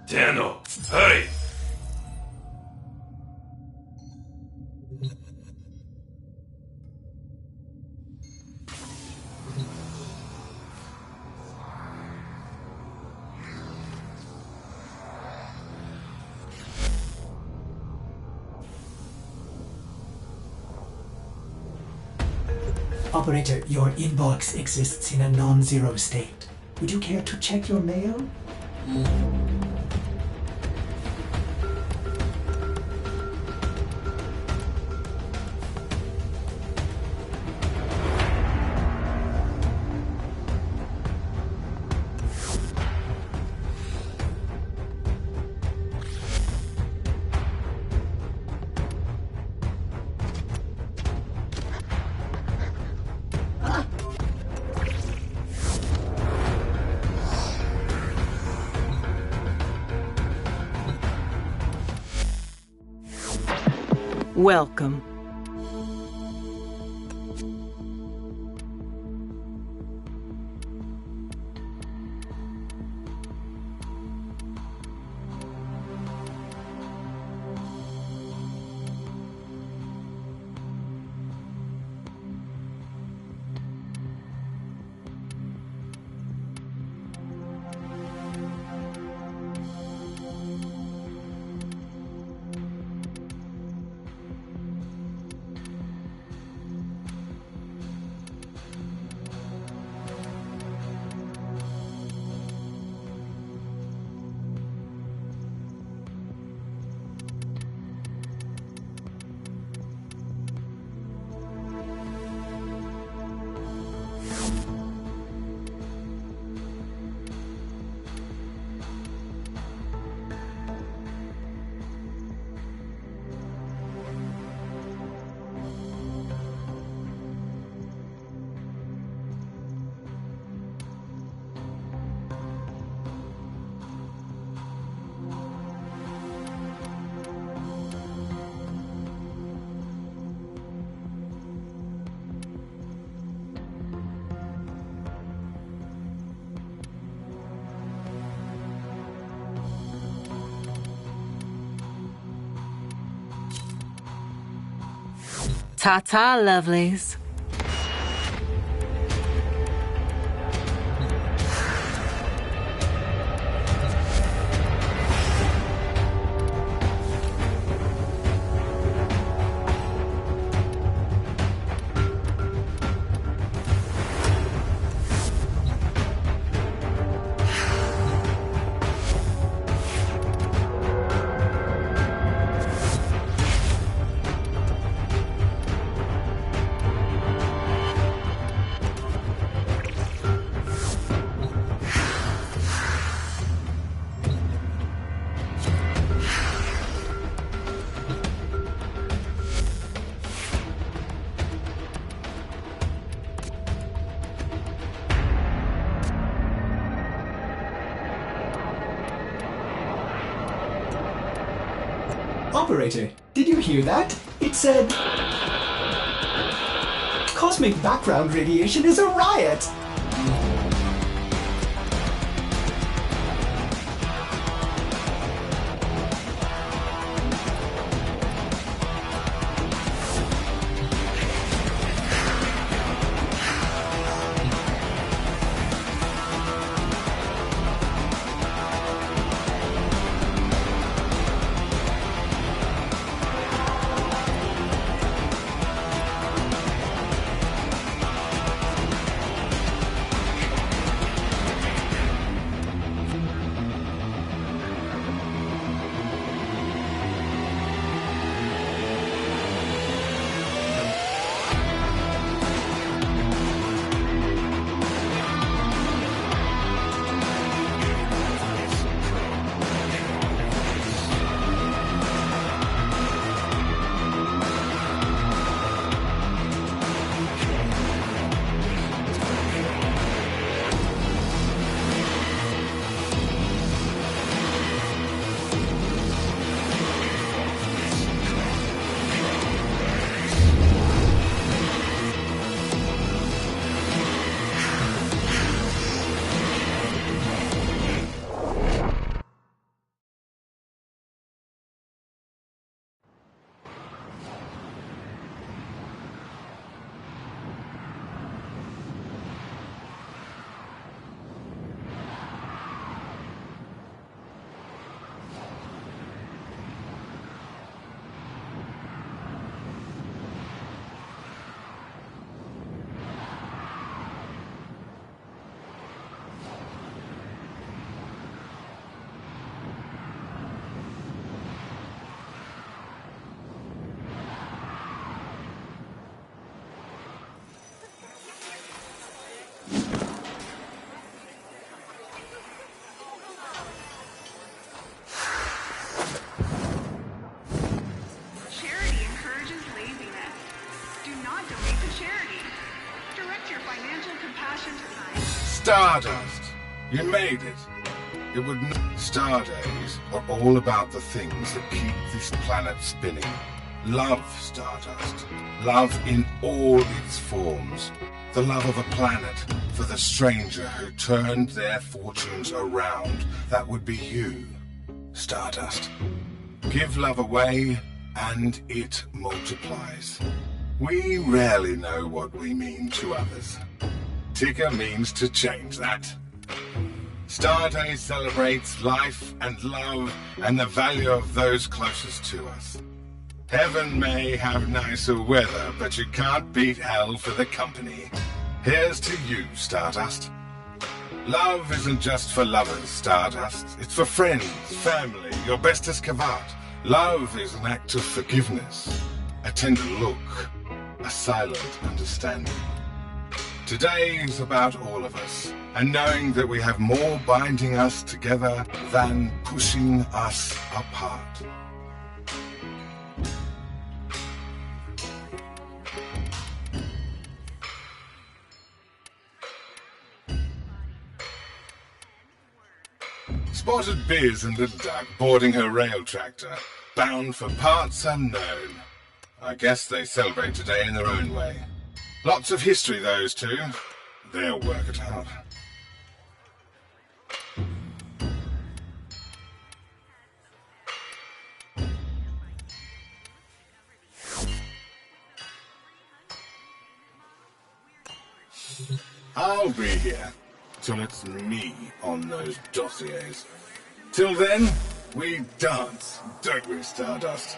Daniel, hurry! Operator, your inbox exists in a non-zero state. Would you care to check your mail? Welcome. Ta-ta, lovelies. Operator, did you hear that? It said... Cosmic background radiation is a riot! financial compassion tonight. Stardust! You made it. It would not. Star days are all about the things that keep this planet spinning. Love, Stardust. Love in all its forms. The love of a planet for the stranger who turned their fortunes around. That would be you, Stardust. Give love away, and it multiplies. We rarely know what we mean to others. Tigger means to change that. Starday celebrates life and love and the value of those closest to us. Heaven may have nicer weather, but you can't beat hell for the company. Here's to you, Stardust. Love isn't just for lovers, Stardust. It's for friends, family, your bestest cavat. Love is an act of forgiveness, a tender look, a silent understanding. Today is about all of us, and knowing that we have more binding us together than pushing us apart. Spotted Biz and Little Duck boarding her rail tractor, bound for parts unknown. I guess they celebrate today in their own way. Lots of history, those two. They'll work it out. I'll be here till it's me on those dossiers. Till then, we dance, don't we, Stardust?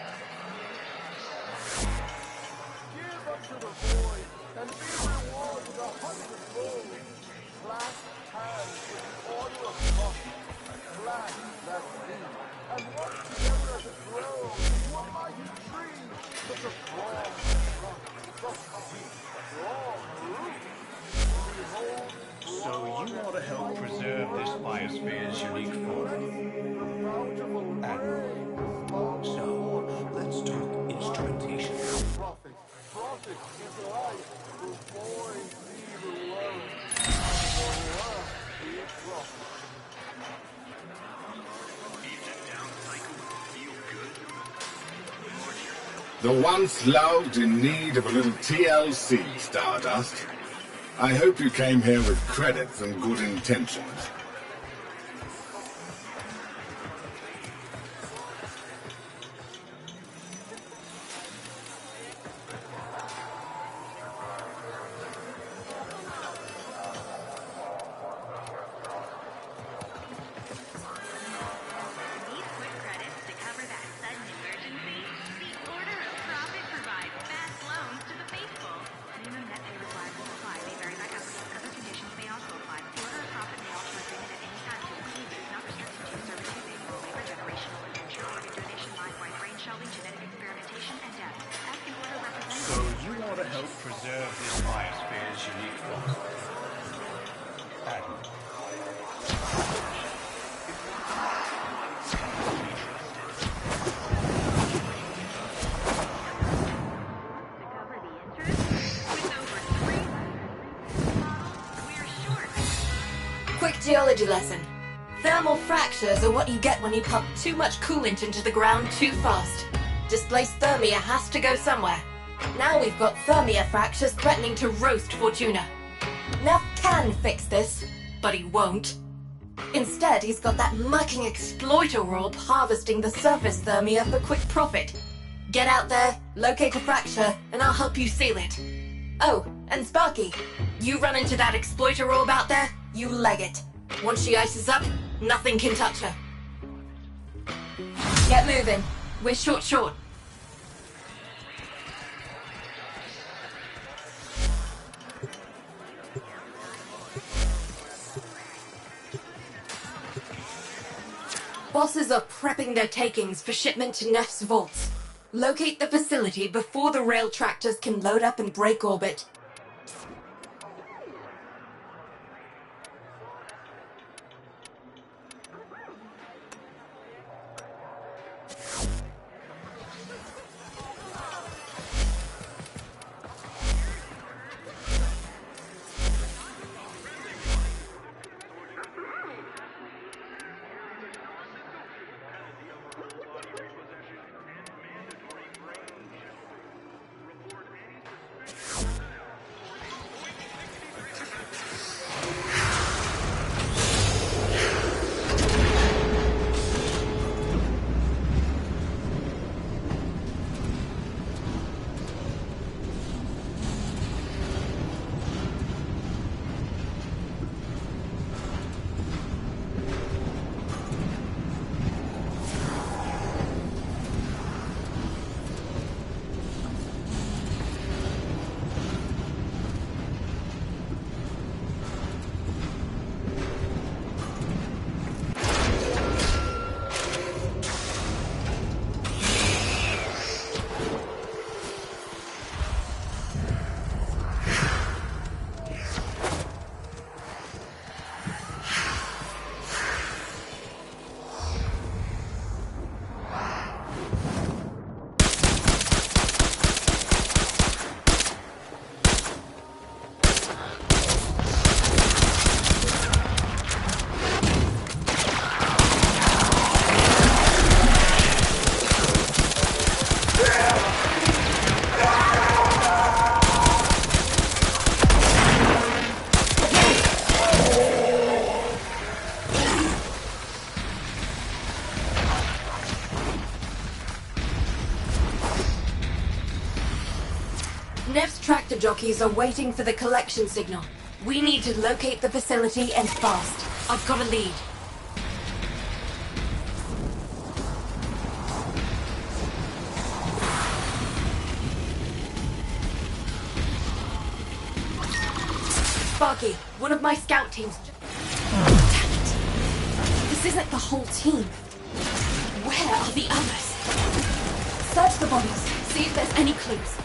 So you want to help preserve this biosphere's unique fauna? And so, let's talk instrumentation. The once loved in need of a little TLC, Stardust. I hope you came here with credits and good intentions. Quick geology lesson. Thermal fractures are what you get when you pump too much coolant into the ground too fast. Displaced thermia has to go somewhere. Now we've got thermia fractures threatening to roast Fortuna. Neff can fix this, but he won't. Instead, he's got that mucking exploiter orb harvesting the surface thermia for quick profit. Get out there, locate a fracture, and I'll help you seal it. Oh, and Sparky, you run into that exploiter orb out there, you leg it. Once she ices up, nothing can touch her. Get moving. We're short. Bosses are prepping their takings for shipment to Neff's vaults. Locate the facility before the rail tractors can load up and break orbit. jockeys are waiting for the collection signal. We need to locate the facility and fast. I've got a lead. Sparky, one of my scout teams. Damn it. This isn't the whole team. Where are the others? Search the bodies. See if there's any clues.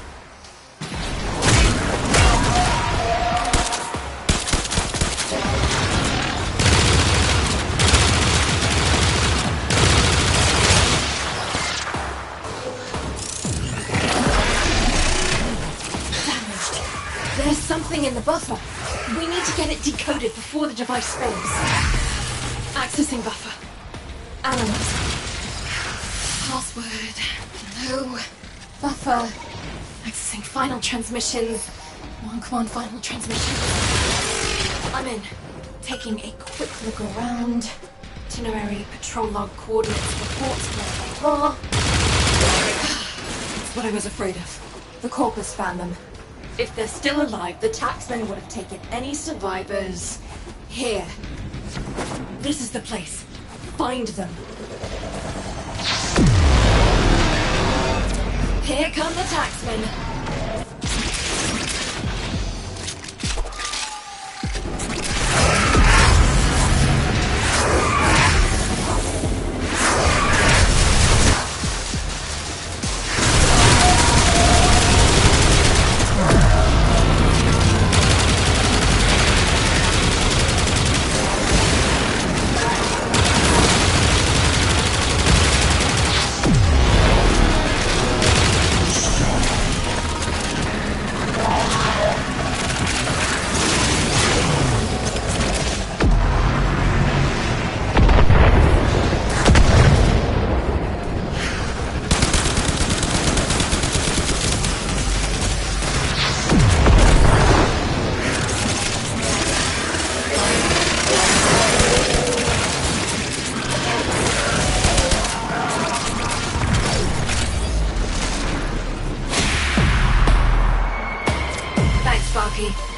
Damaged. There's something in the buffer. We need to get it decoded before the device fails. Accessing buffer. Animals. Password. No. Buffer. Accessing final transmissions. Come on, final transmission. I'm in. Taking a quick look around. Itinerary, patrol log, coordinates, reports, blah, blah, blah. That's what I was afraid of. The corpus found them. If they're still alive, the taxmen would have taken any survivors here. This is the place. Find them. Here come the taxmen.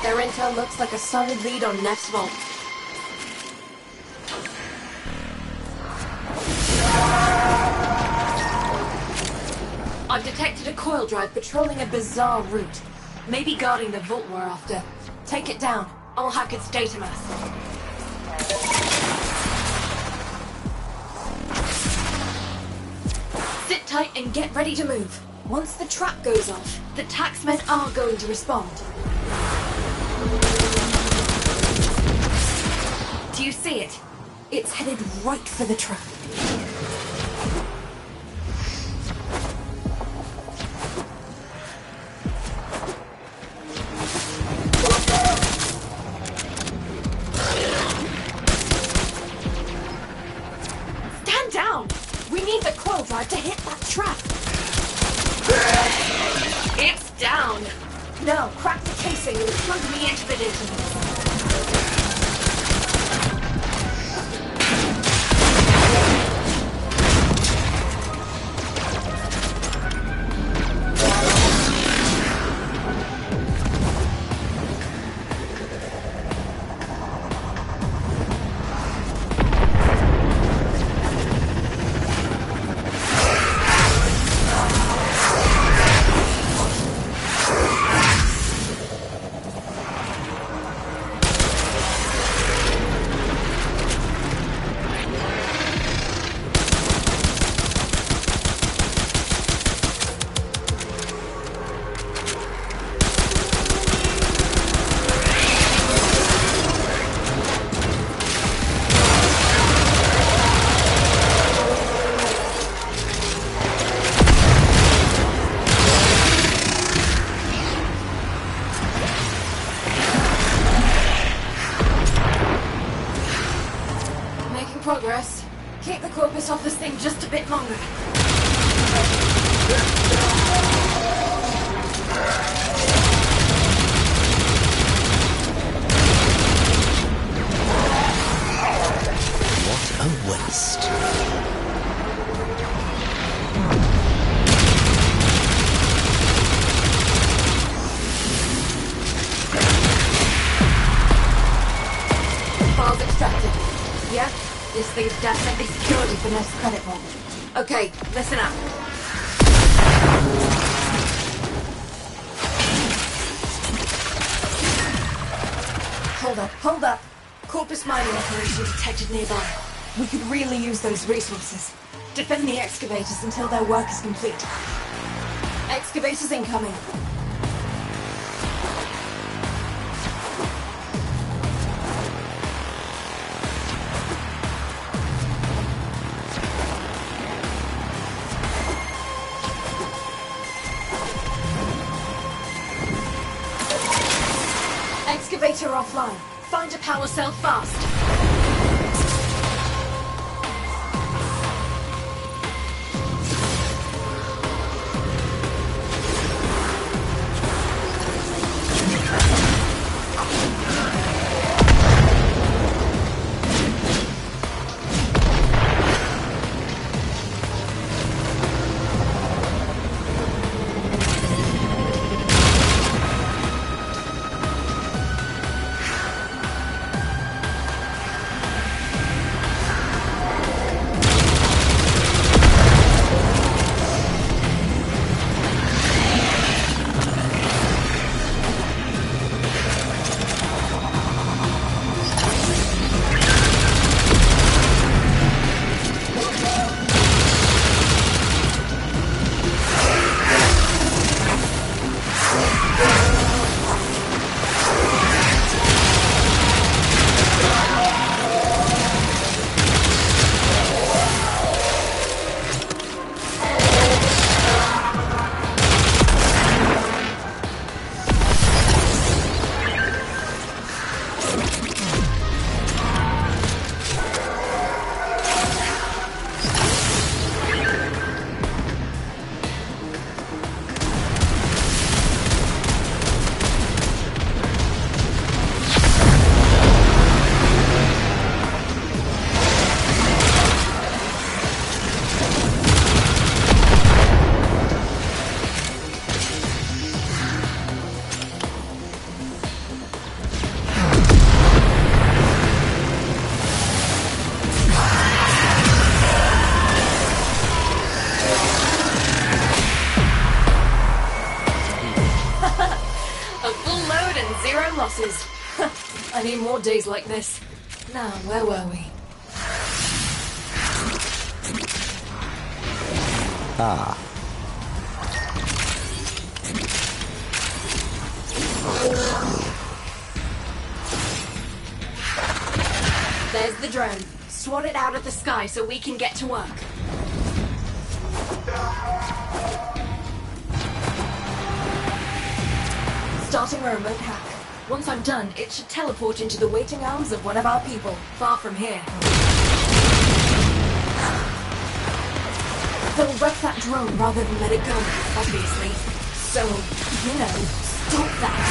Their intel looks like a solid lead on Neff's vault. I've detected a coil drive patrolling a bizarre route. Maybe guarding the vault we're after. Take it down. I'll hack its data mass. Sit tight and get ready to move. Once the trap goes off, the taxmen are going to respond. Do you see it? It's headed right for the trap. Stand down! We need the coil drive to hit that trap. It's down. Now, crack the casing and plug me into the database. Progress. Keep the corpus off this thing just a bit longer. What a waste. distracted. Yeah? This thing's definitely security for next credit roll. Okay, listen up. Hold up. Corpus mining operation detected nearby. We could really use those resources. Defend the excavators until their work is complete. Excavators incoming. Excavator offline. Find a power cell fast. Losses. I need more days like this. Now, where were we? There's the drone. Swat it out of the sky so we can get to work. Starting a remote hack. Once I'm done, it should teleport into the waiting arms of one of our people, far from here. They'll wreck that drone rather than let it go, obviously. So, stop that.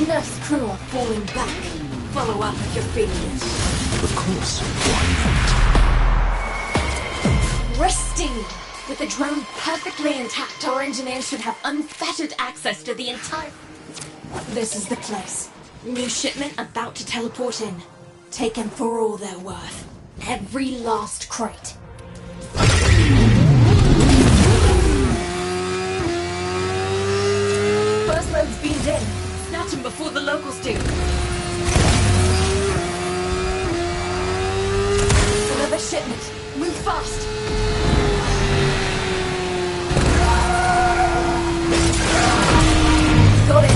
Nurse crew are falling back. Follow up if you're feeling it. Of course. Why not? Resting! With the drone perfectly intact, our engineers should have unfettered access to the entire... This is the place. New shipment about to teleport in. Taken for all they're worth. Every last crate. First load's Get him before the locals do. Another shipment. Move fast. Got it.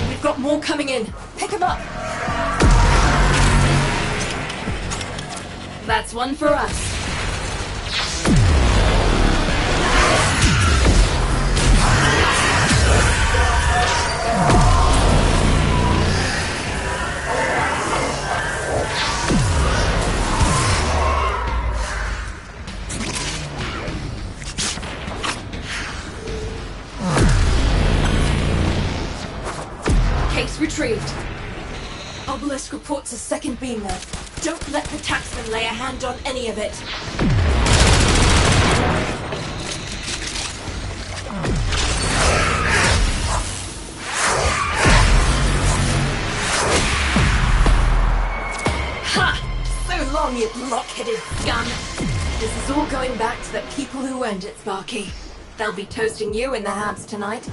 We've got more coming in. Pick them up. That's one for us. Case retrieved. Obelisk reports a second beam there. Don't let the taxman lay a hand on any of it. Ha! So long, you block-headed scum. This is all going back to the people who earned it, Sparky. They'll be toasting you in the habs tonight.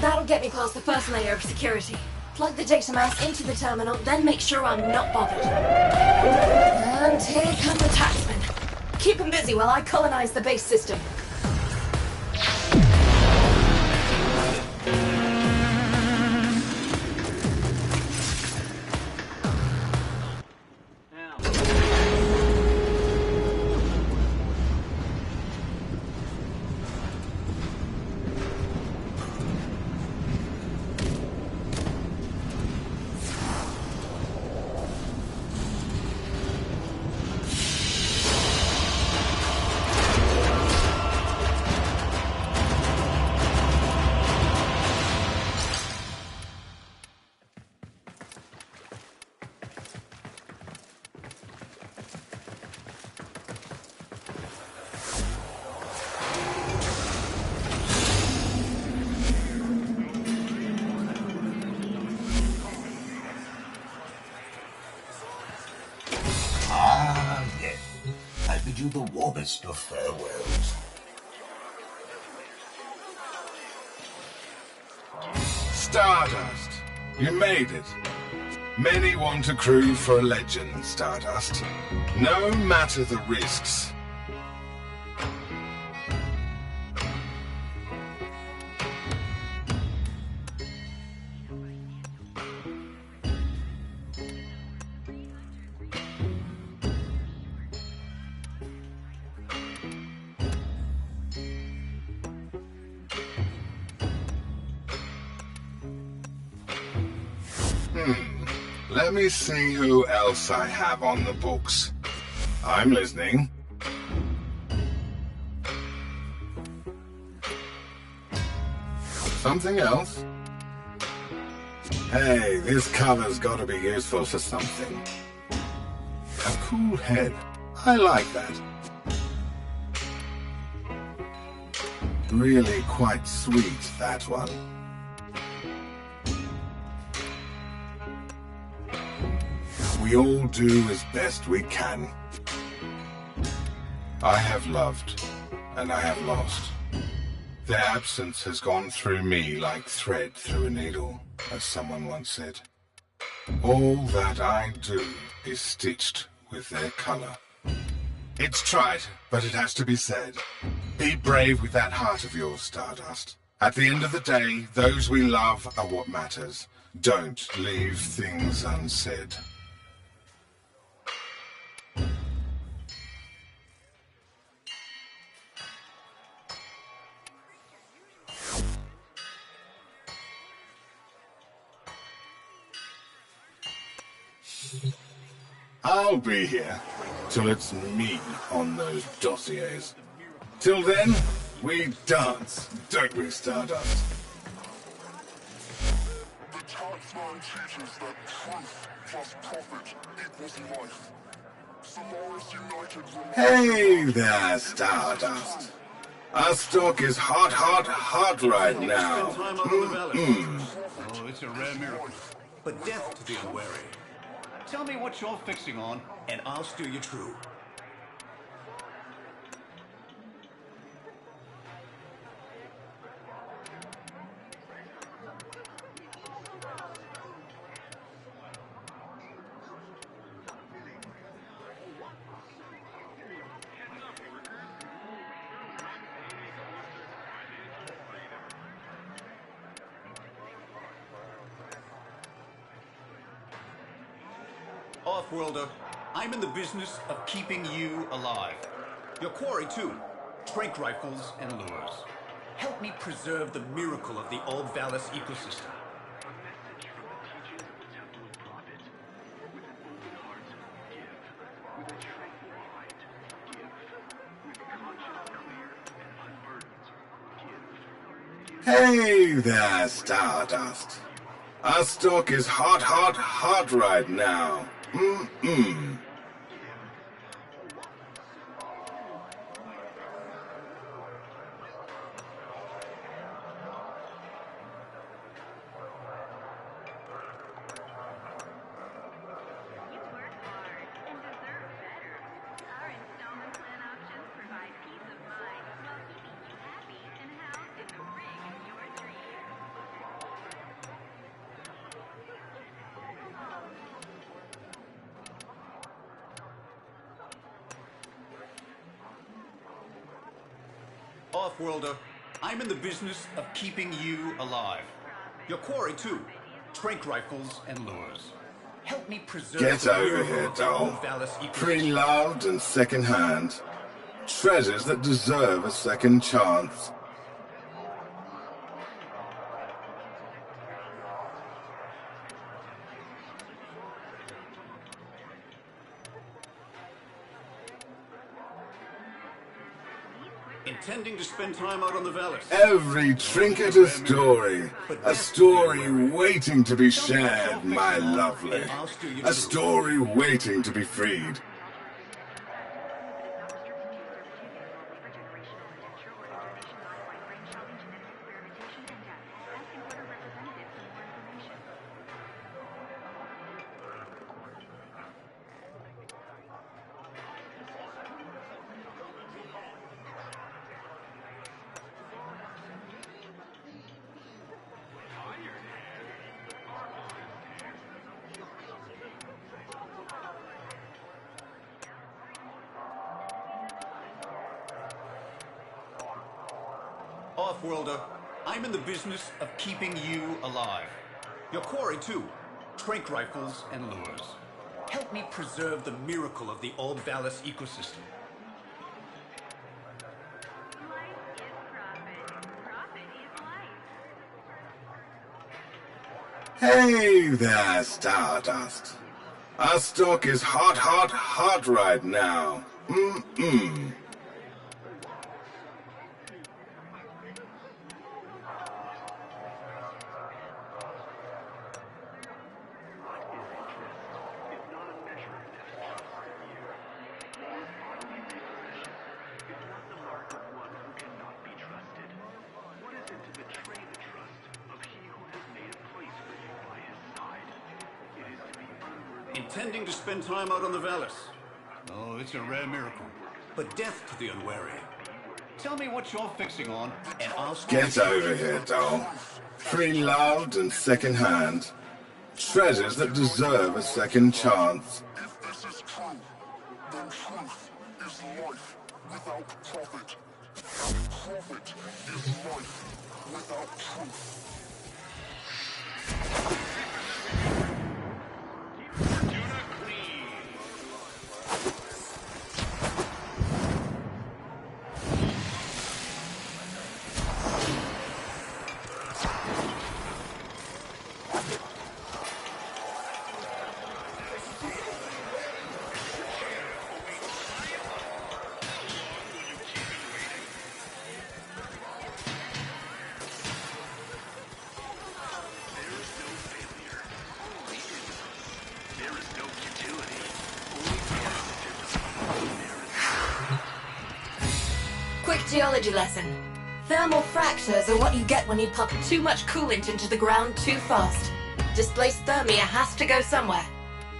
That'll get me past the first layer of security. Plug the data mouse into the terminal, then make sure I'm not bothered. And here come the taxmen. Keep them busy while I colonize the base system. you the warmest of farewells. Stardust, you made it. Many want a crew for a legend, Stardust. No matter the risks. Let me see who else I have on the books. I'm listening. Something else? Hey, this cover's gotta be useful for something. A cool head. I like that. Really quite sweet, that one. We all do as best we can. I have loved, and I have lost. Their absence has gone through me like thread through a needle, as someone once said. All that I do is stitched with their color. It's trite, but it has to be said. Be brave with that heart of yours, Stardust. At the end of the day, those we love are what matters. Don't leave things unsaid. I'll be here till it's me on those dossiers. Till then, we dance, don't we, Stardust? The talisman teaches that truth plus profit equals life. Solaris United will... Hey there, Stardust. Our stock is hot right now. Oh, it's a rare miracle. But death to the unwary. Tell me what you're fixing on, and I'll steer you true. Off-worlder, I'm in the business of keeping you alive. Your quarry, too. Trank rifles and lures. Help me preserve the miracle of the Old Valis ecosystem. Hey there, Stardust. Our stock is hot right now. Off-worlder, I'm in the business of keeping you alive. Your quarry, too. Trank rifles and lures. Help me preserve Get the over miracle here, of the doll. Old Valis ecosystem. Pre-loved and second-hand. Treasures that deserve a second chance. Intending to spend time out on the Valis. Every trinket a story waiting to be shared, my lovely. A story waiting to be freed. Off-worlder, I'm in the business of keeping you alive. Your quarry, too. Trank rifles and lures. Help me preserve the miracle of the Old Valis ecosystem. Hey there, Stardust. Our stock is hot right now. Intending to spend time out on the Valis. Oh, it's a rare miracle. But death to the unwary. Tell me what you're fixing on, and I'll... Get over here, doll. Free-loved and second-hand. Treasures that deserve a second chance. If this is true, then truth is life without profit. And profit is life without truth. Quick geology lesson. Thermal fractures are what you get when you pump too much coolant into the ground too fast. Displaced thermia has to go somewhere.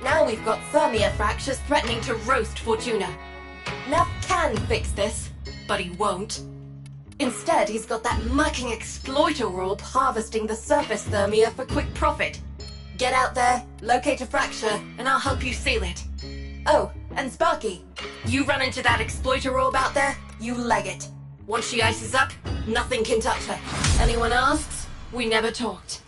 Now we've got thermia fractures threatening to roast Fortuna. Nav can fix this, but he won't. Instead, he's got that mucking exploiter orb harvesting the surface thermia for quick profit. Get out there, locate a fracture, and I'll help you seal it. Oh, and Sparky, you run into that exploiter orb out there, you leg it. Once she ices up, nothing can touch her. Anyone asks, we never talked.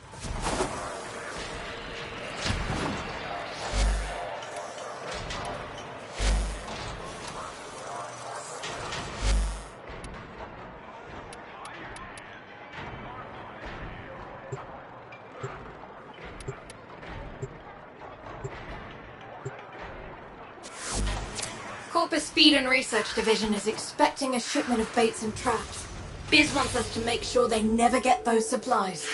Corpus Feed and Research Division is expecting a shipment of baits and traps. Biz wants us to make sure they never get those supplies.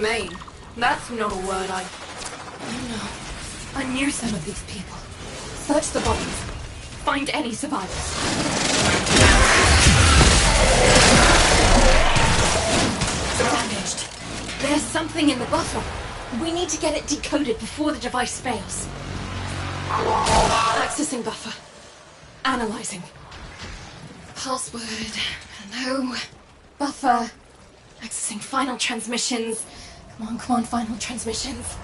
Humane? That's not a word I... No. I knew some of these people. Search the bodies. Find any survivors. Damaged. There's something in the buffer. We need to get it decoded before the device fails. Accessing buffer. Analyzing. Password. Hello. Buffer. Accessing final transmissions. Come on, final transmissions.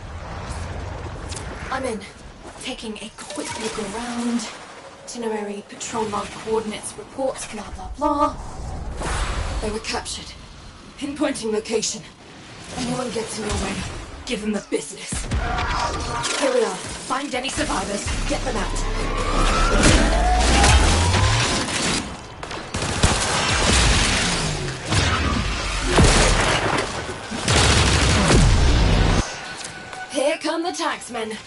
I'm in. Taking a quick look around. Itinerary, patrol log, coordinates, reports, blah blah blah. They were captured. Pinpointing location. Anyone gets in your way, give them the business. Here we are. Find any survivors. Get them out. Here come the taxmen.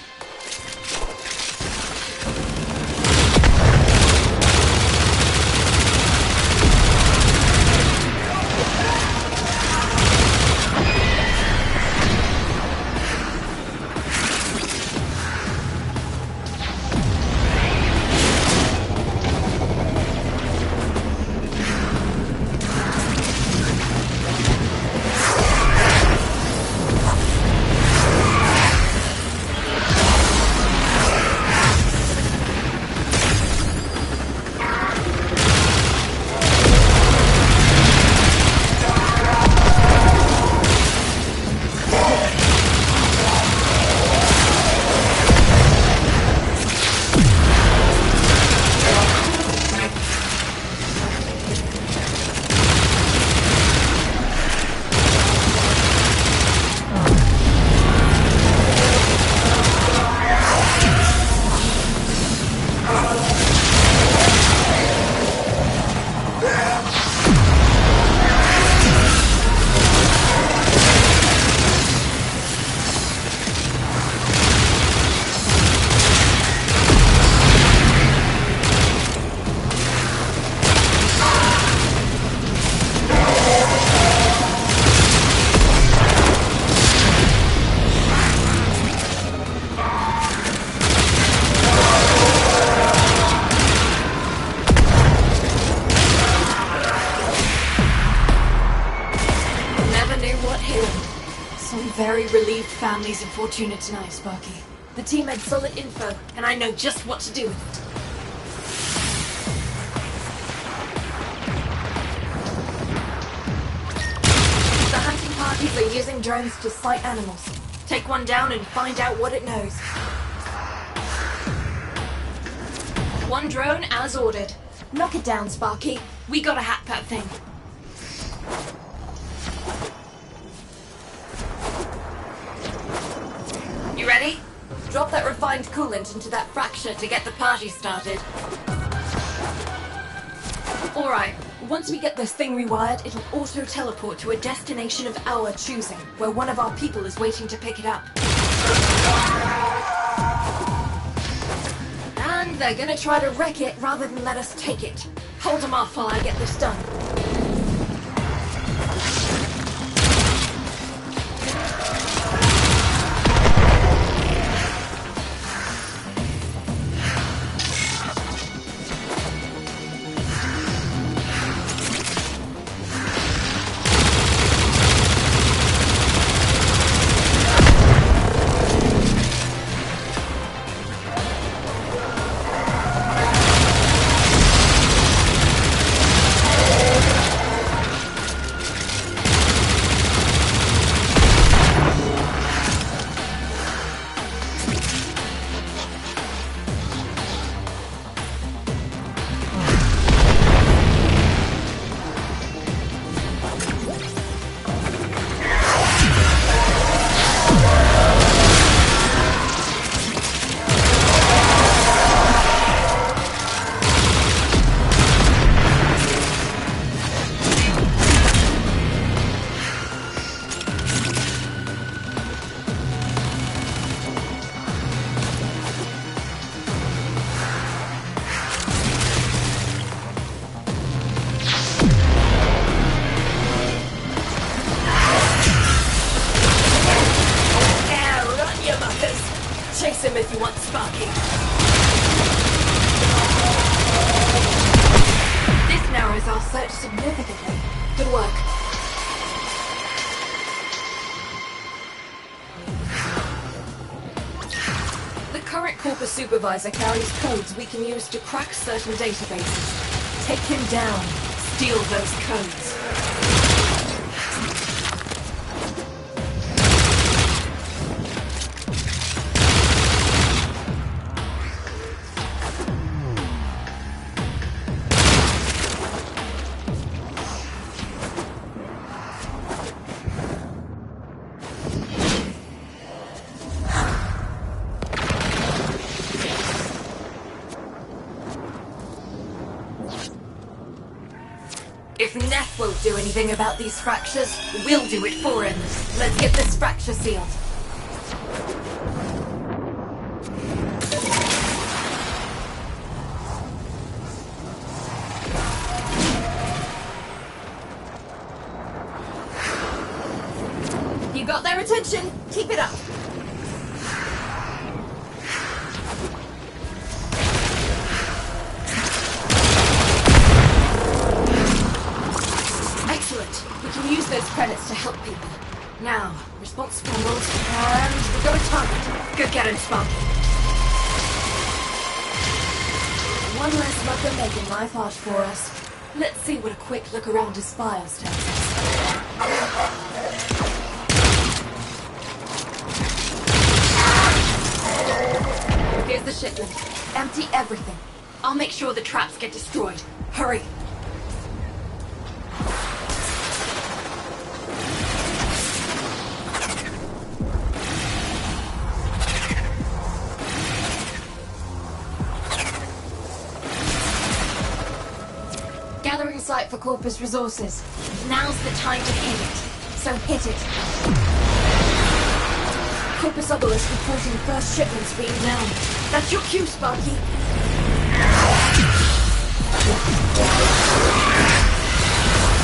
Very relieved families in Fortuna tonight, Sparky. The team had solid info, and I know just what to do with it. The hunting parties are using drones to sight animals. Take one down and find out what it knows. One drone as ordered. Knock it down, Sparky. We gotta hack that thing. You ready? Drop that refined coolant into that fracture to get the party started. Alright, once we get this thing rewired, it'll auto-teleport to a destination of our choosing, where one of our people is waiting to pick it up. And they're gonna try to wreck it rather than let us take it. Hold them off while I get this done. Fractures! Chase him if you want Sparky. This narrows our search significantly. Good work. The current Corpus Supervisor carries codes we can use to crack certain databases. Take him down. Steal those codes. If Neff won't do anything about these fractures, we'll do it for him. Let's get this fracture sealed. You got their attention. Keep it up. Use those credits to help people. Now, response scrambled, and we've got a target. Go get him, Sparky. One less mother making life hard for us. Let's see what a quick look around his files tells us. Here's the shipment. Empty everything. I'll make sure the traps get destroyed. Hurry. Gathering site for Corpus resources. Now's the time to hit it. So hit it. Corpus Obelisk reporting first shipments being down. That's your cue, Sparky.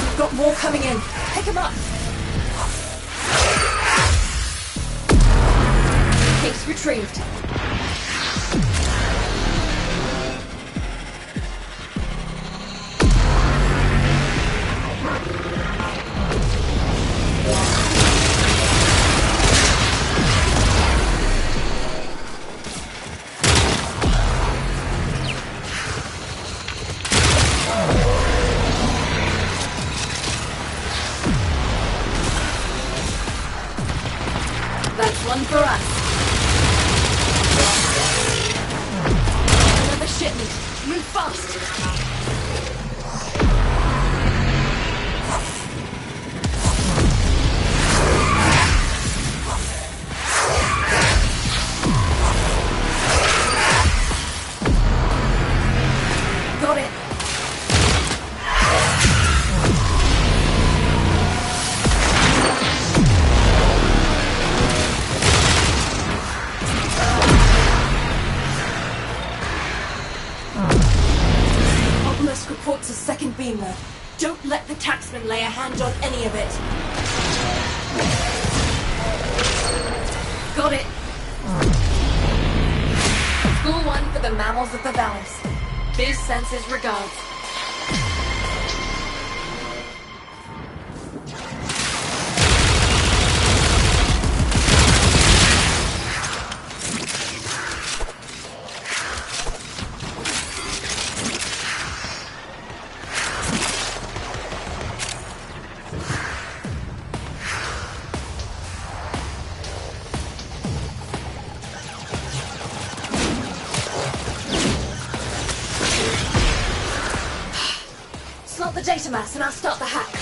We've got more coming in. Pick them up. Case retrieved. That's one for us. Another shipment. Move fast. Got it. Obelisk reports a second beam load. Don't let the taxman lay a hand on any of it. Got it. School 1 for the mammals of the valleys. Biz sends his regards. Slot the data mass and I'll start the hack.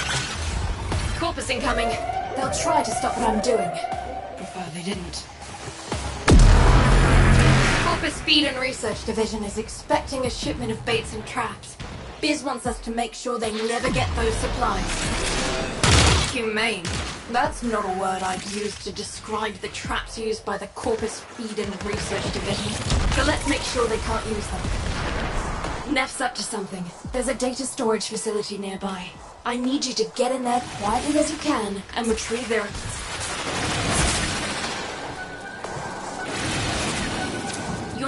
Corpus incoming. They'll try to stop what I'm doing. Prefer they didn't. Corpus Feed and Research Division is expecting a shipment of baits and traps. Biz wants us to make sure they never get those supplies. Humane. That's not a word I'd use to describe the traps used by the Corpus Feed and Research Division. So let's make sure they can't use them. Neff's up to something. There's a data storage facility nearby. I need you to get in there quietly as you can and retrieve their...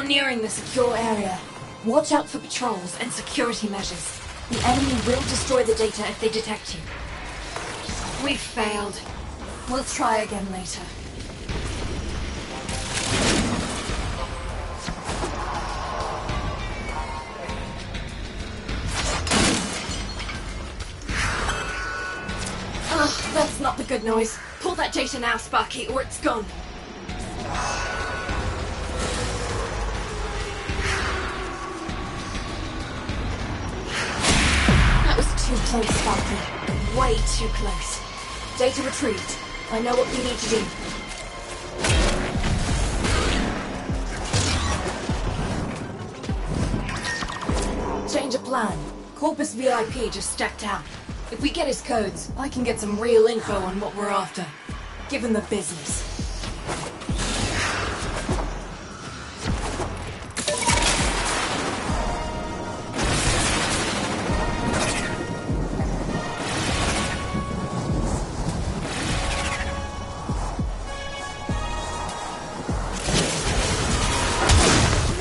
You're nearing the secure area. Watch out for patrols and security measures. The enemy will destroy the data if they detect you. We failed. We'll try again later. Ah, that's not the good noise. Pull that data now, Sparky, or it's gone. That was too close, Sparky. Way too close. Data retrieved. I know what we need to do. Change of plan. Corpus VIP just stepped out. If we get his codes, I can get some real info on what we're after. Give him the business.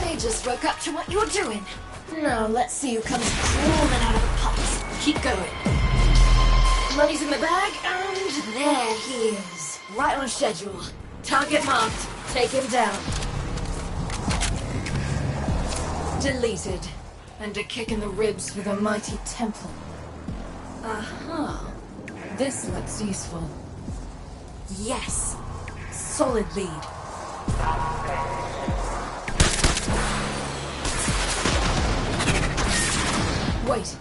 They just woke up to what you're doing. Now let's see who comes crawling out of the pots. Keep going. Money's in the bag, and there he is. Right on schedule. Target marked. Take him down. Deleted. And a kick in the ribs for the mighty temple. Aha. This looks useful. Yes. Solid lead. Wait.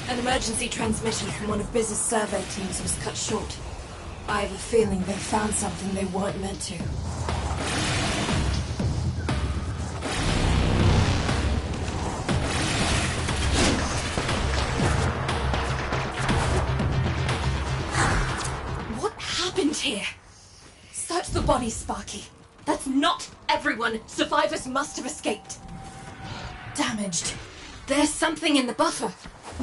An emergency transmission from one of Biz's survey teams was cut short. I have a feeling they found something they weren't meant to. What happened here? Search the bodies, Sparky. That's not everyone. Survivors must have escaped. Damaged. There's something in the buffer.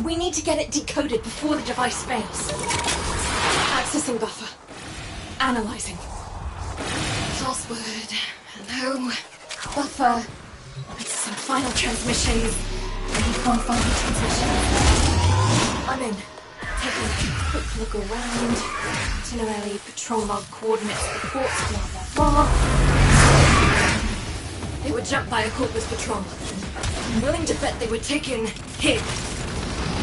We need to get it decoded before the device fails. Accessing buffer. Analyzing. Password. Hello. Buffer. Some final transmissions. Final transmission. I'm in. Taking a quick look around. Itinerary, patrol log, coordinates, reports, blah blah blah. They were jumped by a Corpus patrol. I'm willing to bet they were taken here.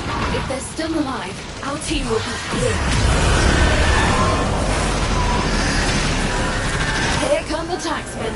If they're still alive, our team will be here. Here come the taxmen.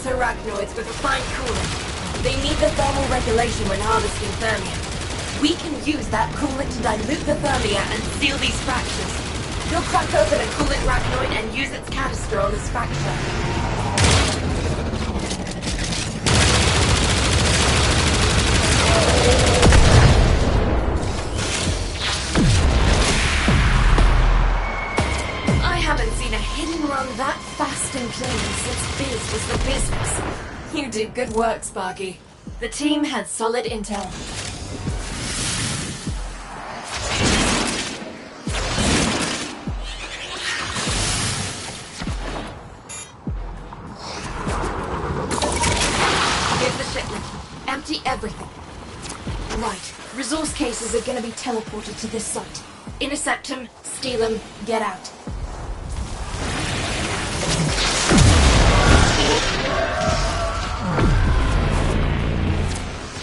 Arachnoids with refined coolant. They need the thermal regulation when harvesting thermia. We can use that coolant to dilute the thermia and seal these fractures. You'll crack open a coolant arachnoid and use its canister on this fracture. That fast and clean since Biz was the business. You did good work, Sparky. The team had solid intel. Here's the shipment. Empty everything. Right. Resource cases are gonna be teleported to this site. Intercept them, steal them, get out.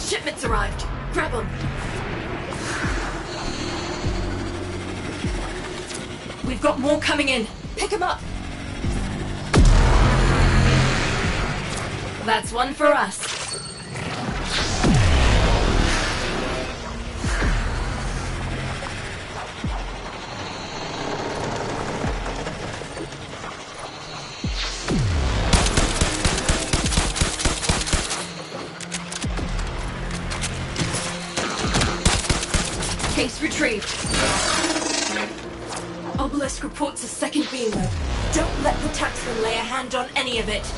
Shipments arrived. Grab them. We've got more coming in. Pick them up. That's one for us. Case retrieved. Obelisk reports a second beam load. Don't let the taxman lay a hand on any of it.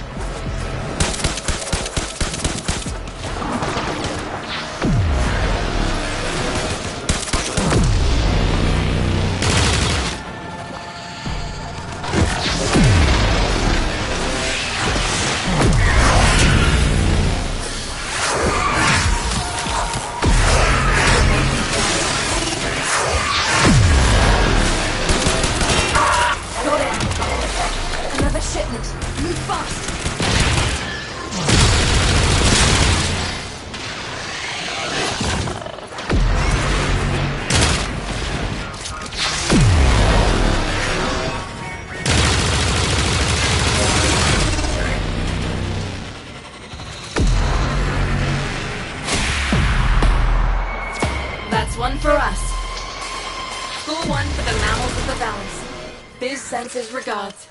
One for us. Full one for the mammals of the valleys. Biz sends his regards.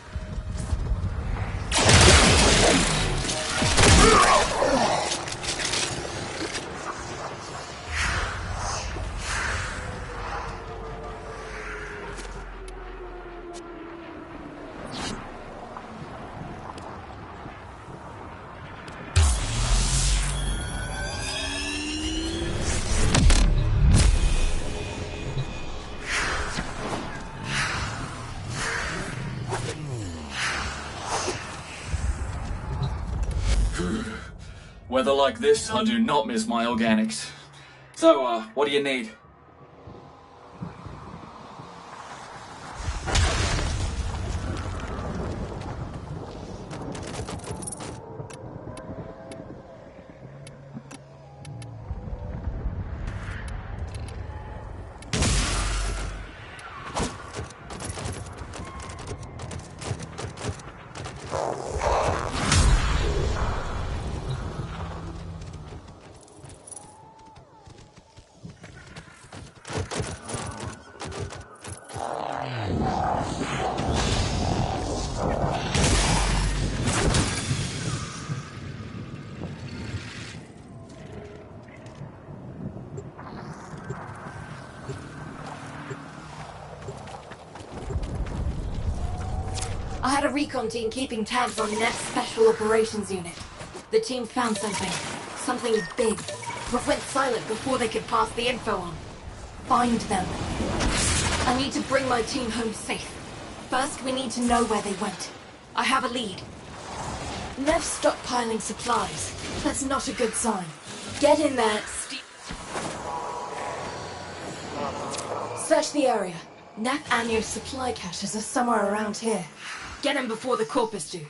Weather like this, I do not miss my organics. So, what do you need? I had a recon team keeping tabs on Nev's Special Operations Unit. The team found something big, but went silent before they could pass the info on. Find them. I need to bring my team home safe. First, we need to know where they went. I have a lead. Nev's stockpiling supplies. That's not a good sign. Get in there, search the area. Nev Anio's supply caches are somewhere around here. Get him before the Corpus do.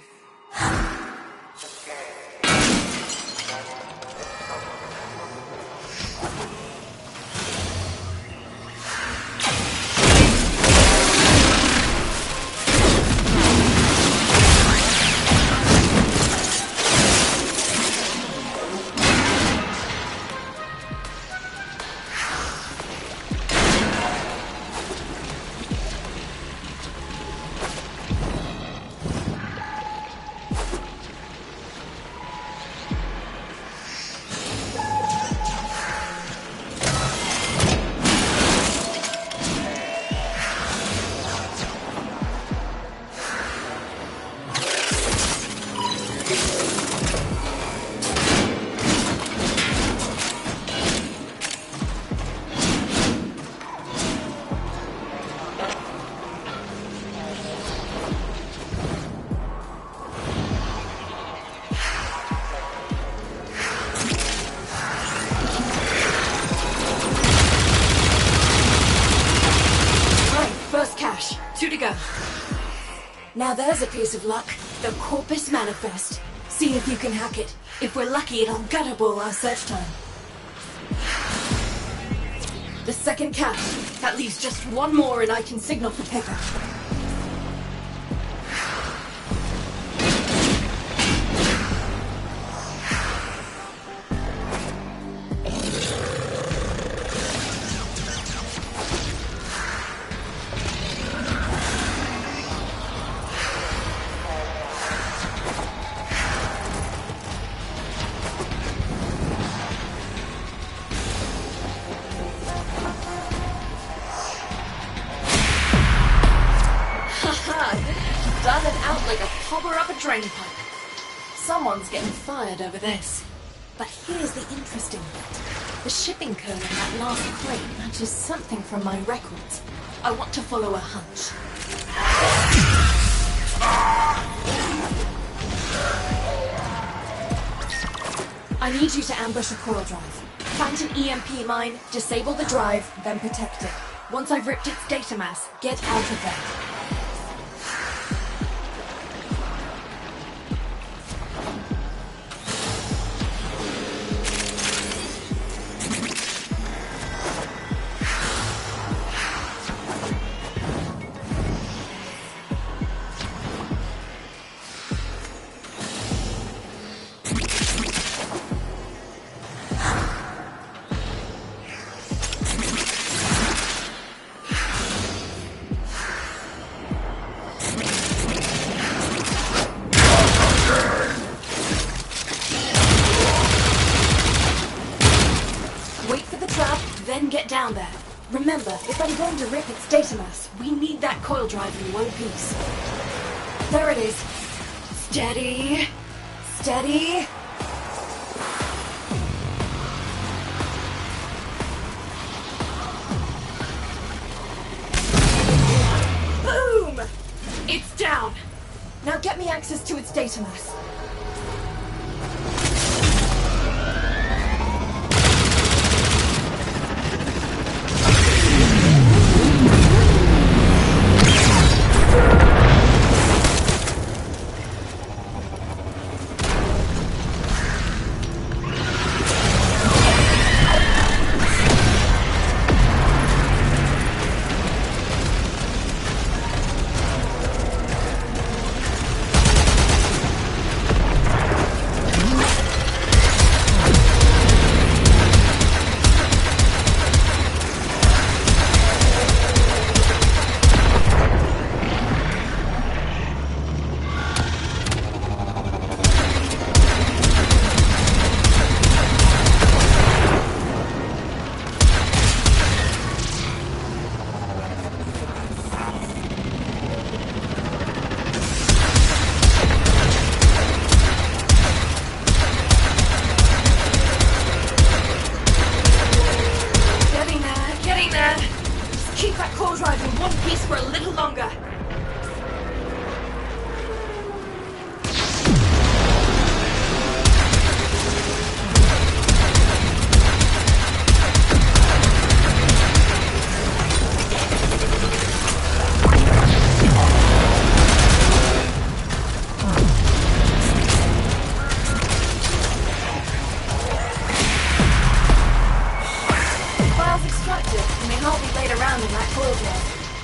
Two to go. Now there's a piece of luck. The Corpus Manifest. See if you can hack it. If we're lucky, it'll gutterball our search time. The second cache. That leaves just one more and I can signal for pickup. like a popper up a drain pipe. Someone's getting fired over this. But here's the interesting bit. The shipping code in that last crate matches something from my records. I want to follow a hunch. I need you to ambush a coil drive. Plant an EMP mine, disable the drive, then protect it. Once I've ripped its data mass, get out of there. Down there. Remember, if I'm going to rip its data mass, we need that coil drive in one piece. There it is. Steady. Steady. Boom! It's down. Now get me access to its data mass.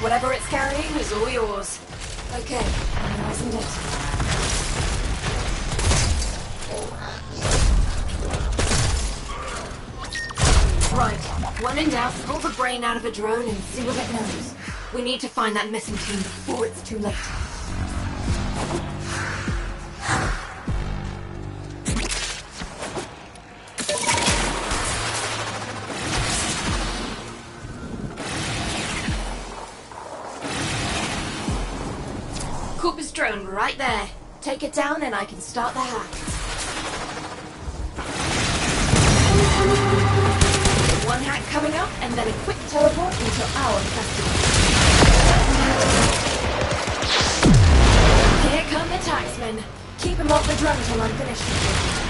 Whatever it's carrying is all yours. Okay, now isn't it? Right, when in doubt, pull the brain out of a drone and see what it knows. We need to find that missing team before it's too late. Cooper's drone right there. Take it down and I can start the hack. One hack coming up and then a quick teleport into our festival. Here come the taxmen. Keep him off the drone till I'm finished with him.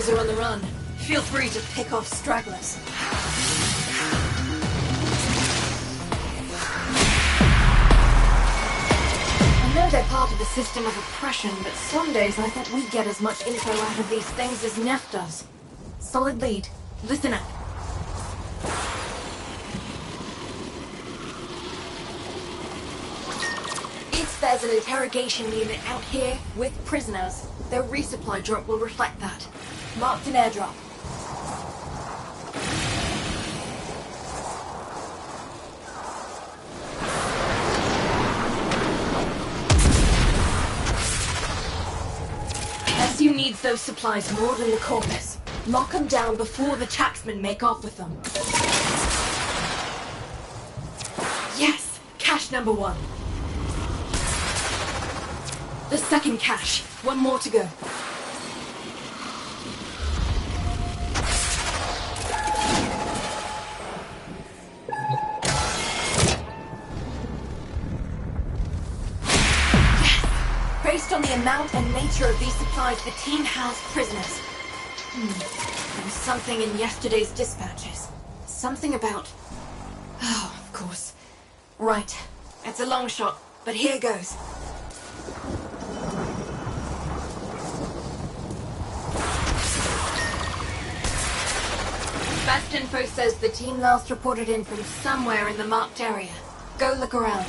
supplies are on the run. Feel free to pick off stragglers. I know they're part of the system of oppression, but some days I thought we'd get as much info out of these things as Neff does. Solid lead. Listen up. If there's an interrogation unit out here with prisoners, their resupply drop will reflect that. Marked an airdrop. SU needs those supplies more than the corpus. Lock them down before the taxmen make off with them. Yes! Cache number 1. The second cache. One more to go. Yes! Based on the amount and nature of these supplies, the team has prisoners. There was something in yesterday's dispatches. Something about... Oh, of course. Right. It's a long shot, but here goes. Best info says the team last reported in from somewhere in the marked area. Go look around.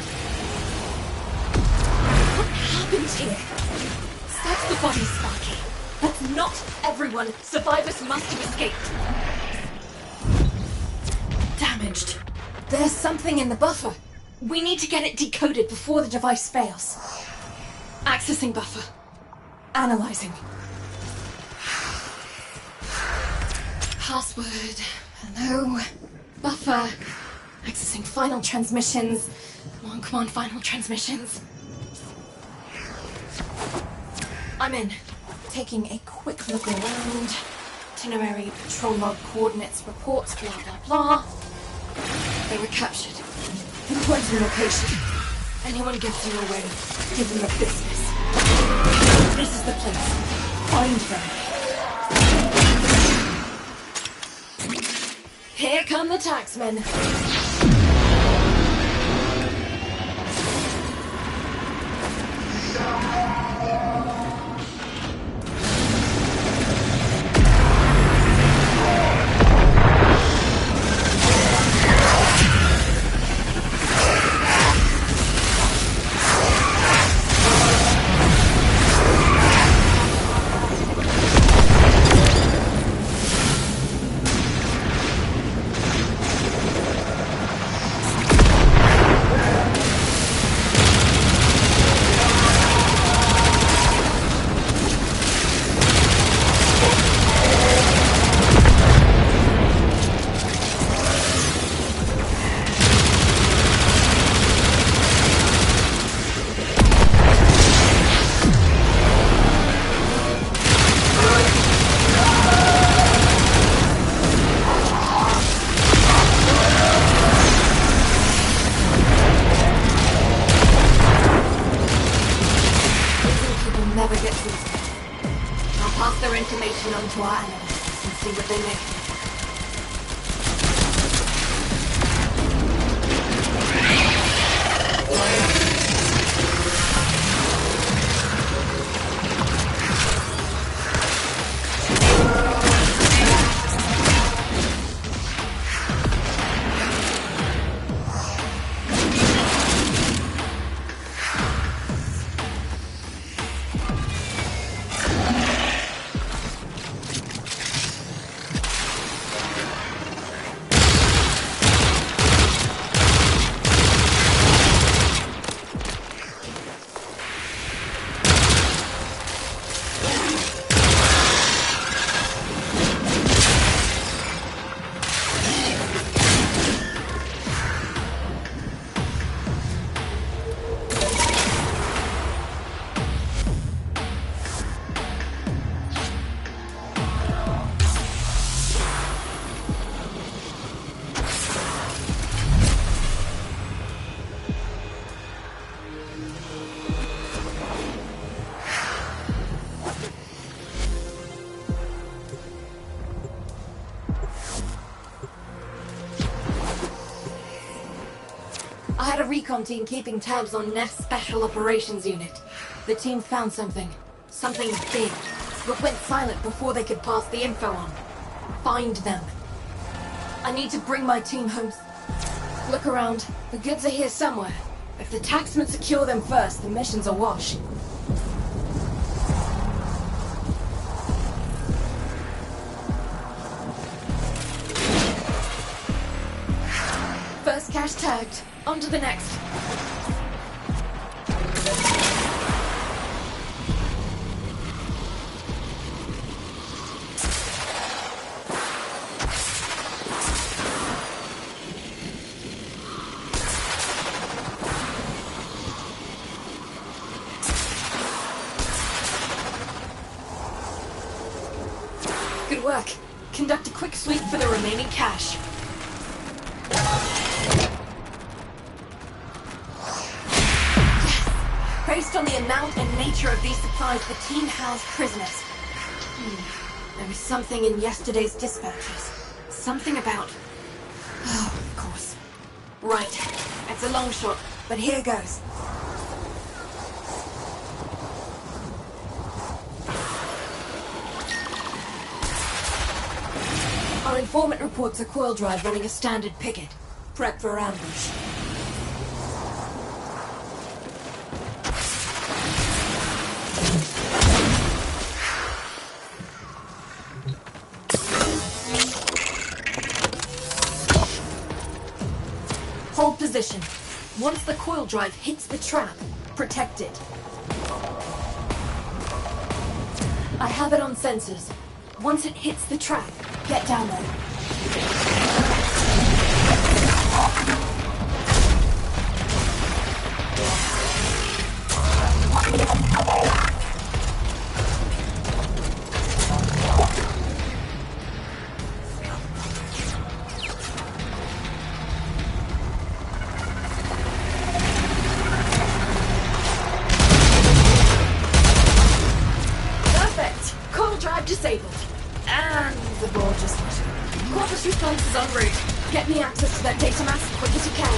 What happened here? That's the body, Sparky. But not everyone. Survivors must have escaped. Damaged. There's something in the buffer. We need to get it decoded before the device fails. Accessing buffer. Analyzing. Password. Hello. Buffer. Accessing final transmissions. Come on, final transmissions. I'm in. Taking a quick look around. Itinerary, patrol log, coordinates, reports, blah blah blah. They were captured. Pinpointing location. Anyone gets in your way, give them the business. This is the place. Find them. Here come the taxmen. Information onto our analysts and see what they make of it. had a recon team keeping tabs on Neff's Special Operations Unit. The team found something. Something big. But went silent before they could pass the info on. Find them. I need to bring my team home. Look around. The goods are here somewhere. If the taxmen secure them first, the mission's a wash. First cache tagged. On to the next. Good work. Conduct a quick sweep for the remaining cache. Based on the amount and nature of these supplies, the team housed prisoners. There was something in yesterday's dispatches. Something about... Oh, of course. Right. It's a long shot, but here goes. Our informant reports a coil drive running a standard picket. Prep for ambush. Hold position. Once the coil drive hits the trap, protect it. I have it on sensors. Once it hits the trap, get down there. Disabled. And the board just hit. Corpus response is en route. Get me access to that data mass as quick as you can.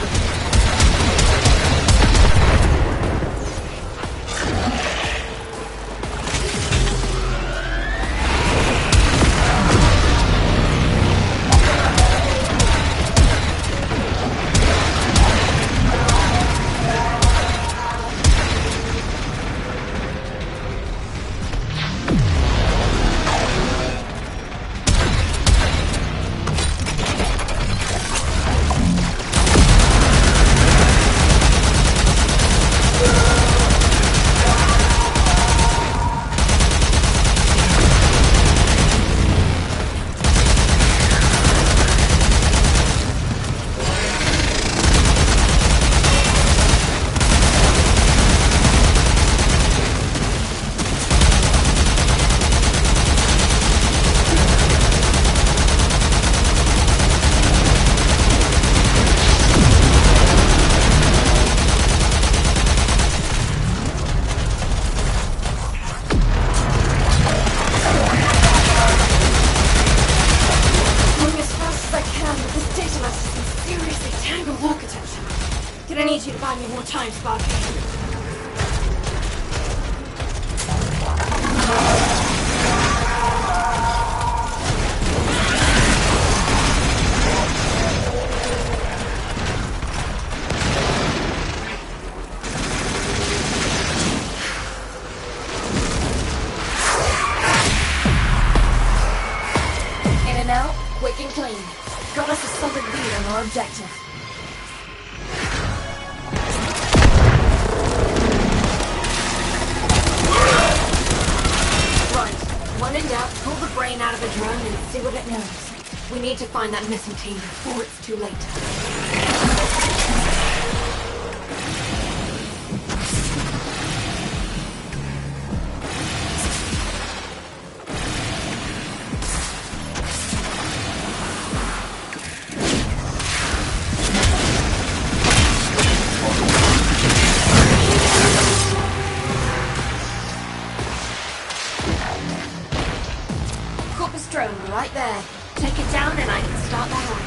Gonna need you to buy me more time, Sparky. In and out, quick and clean. Got us a solid lead on our objective. When in doubt, pull the brain out of the drone and see what it knows. We need to find that missing team before it's too late. Drone right there. Take it down and I can start the hack.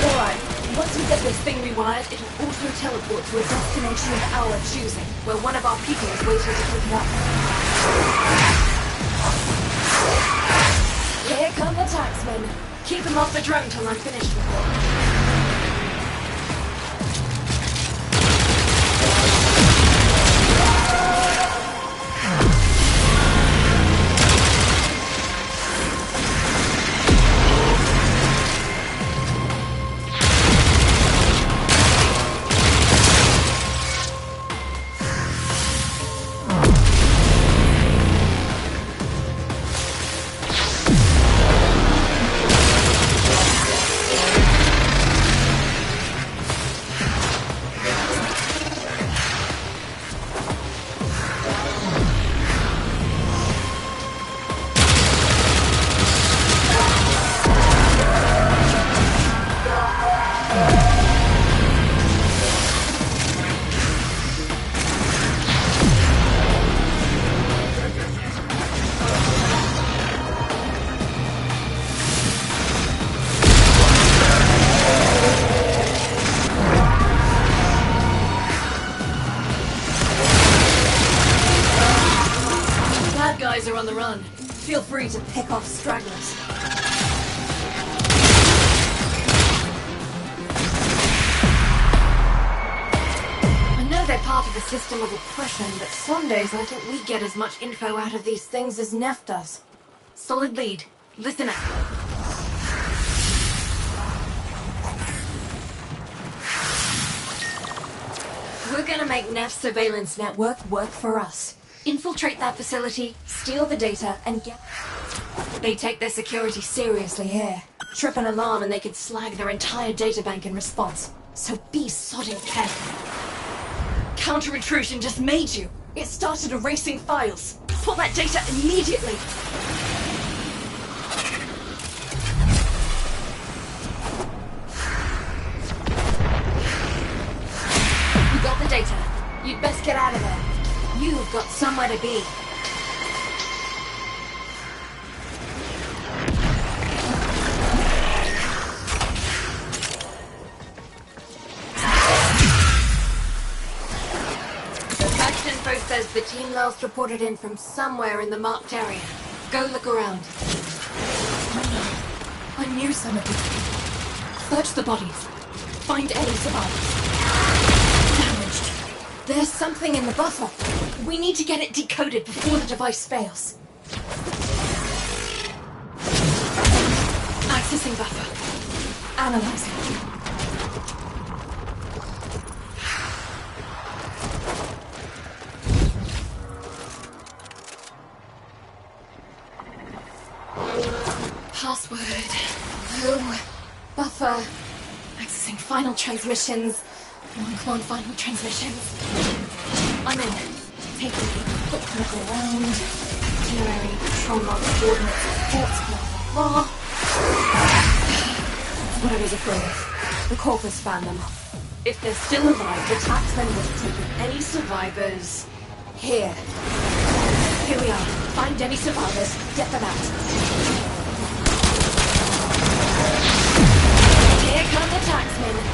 Alright, Once we get this thing rewired, it'll auto-teleport to a destination of our choosing, where one of our people is waiting to pick it up. Here come the taxmen. Keep them off the drone till I'm finished with them. Guys are on the run. Feel free to pick off stragglers. I know they're part of a system of oppression, but some days I think we get as much info out of these things as Neff does. Solid lead. Listen up. We're gonna make Neff's surveillance network work for us. Infiltrate that facility, steal the data, and get... They take their security seriously here. Trip an alarm and they could slag their entire databank in response. So be sodding careful. Counter-intrusion just made you. It started erasing files. Pull that data immediately. You got the data. You'd best get out of there. You've got somewhere to be. Fact info says the team last reported in from somewhere in the marked area. Go look around. I knew some of these people. Search the bodies. Find any survivors. Damaged. There's something in the buffer. We need to get it decoded before the device fails. Accessing buffer. Analyzing. Password. No. Buffer. Accessing final transmissions. One final transmissions. I'm in. Take a quick look around. Itinerary, control log, coordinates, reports, blah blah blah. That's what I was afraid of. The corpus found them. If they're still alive, the taxmen would have taken any survivors here. Here we are. Find any survivors. Get them out. Here come the taxmen.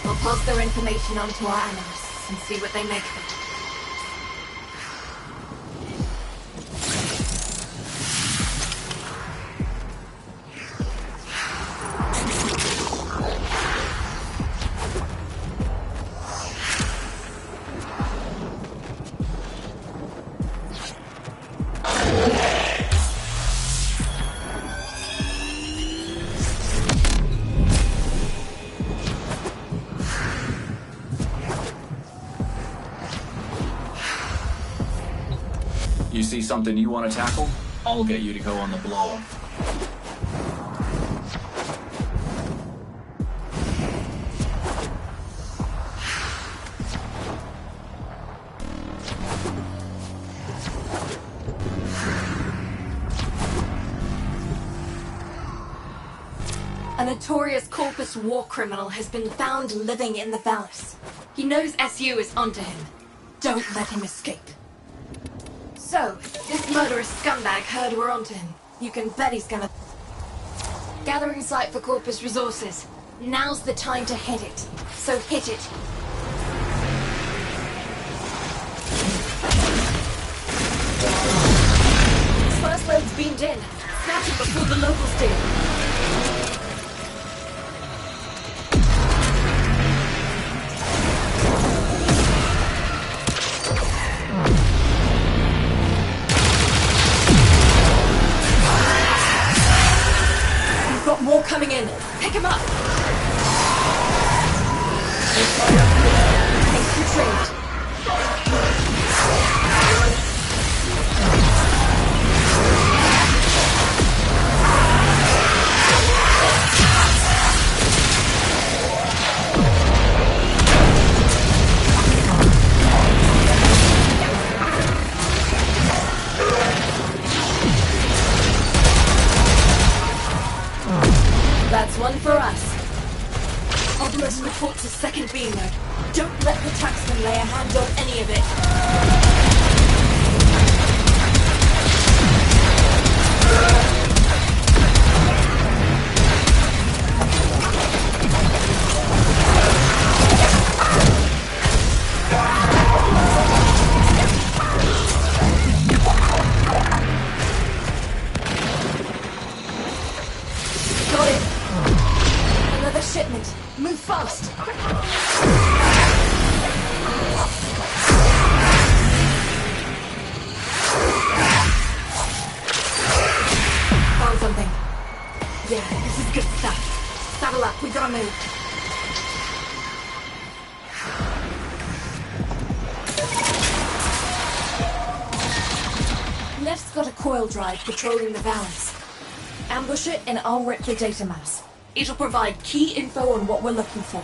I'll pass their information on to our analysts and see what they make of it. see something you want to tackle, I'll get you to go on the blow-up. A notorious Corpus war criminal has been found living in the Vallis. He knows SU is onto him. Don't let him escape. So, this murderous scumbag heard we're onto him. You can bet he's gonna... Gathering site for Corpus resources. Now's the time to hit it. So hit it. First load's beamed in. Snatch it before the locals do. Got more coming in. Pick him up. Infiltrate. That's one for us. Obelisk reports a second beam node. Don't let the taxman lay a hand on any of it. Got it. Another shipment. Move fast. Found something. Yeah, this is good stuff. Saddle up. We gotta move. Left's got a coil drive patrolling the valleys. Ambush it and I'll rip the data mass. It'll provide key info on what we're looking for.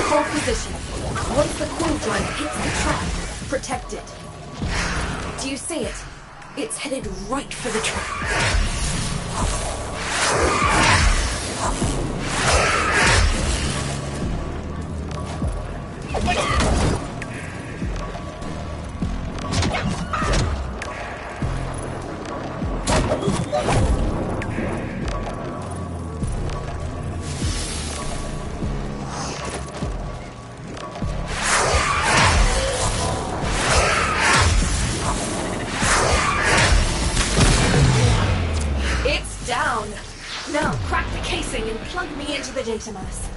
Hold position. Once the coil drive hits the trap, protect it. Do you see it? It's headed right for the trap. It's down. Now crack the casing and plug me into the data mass.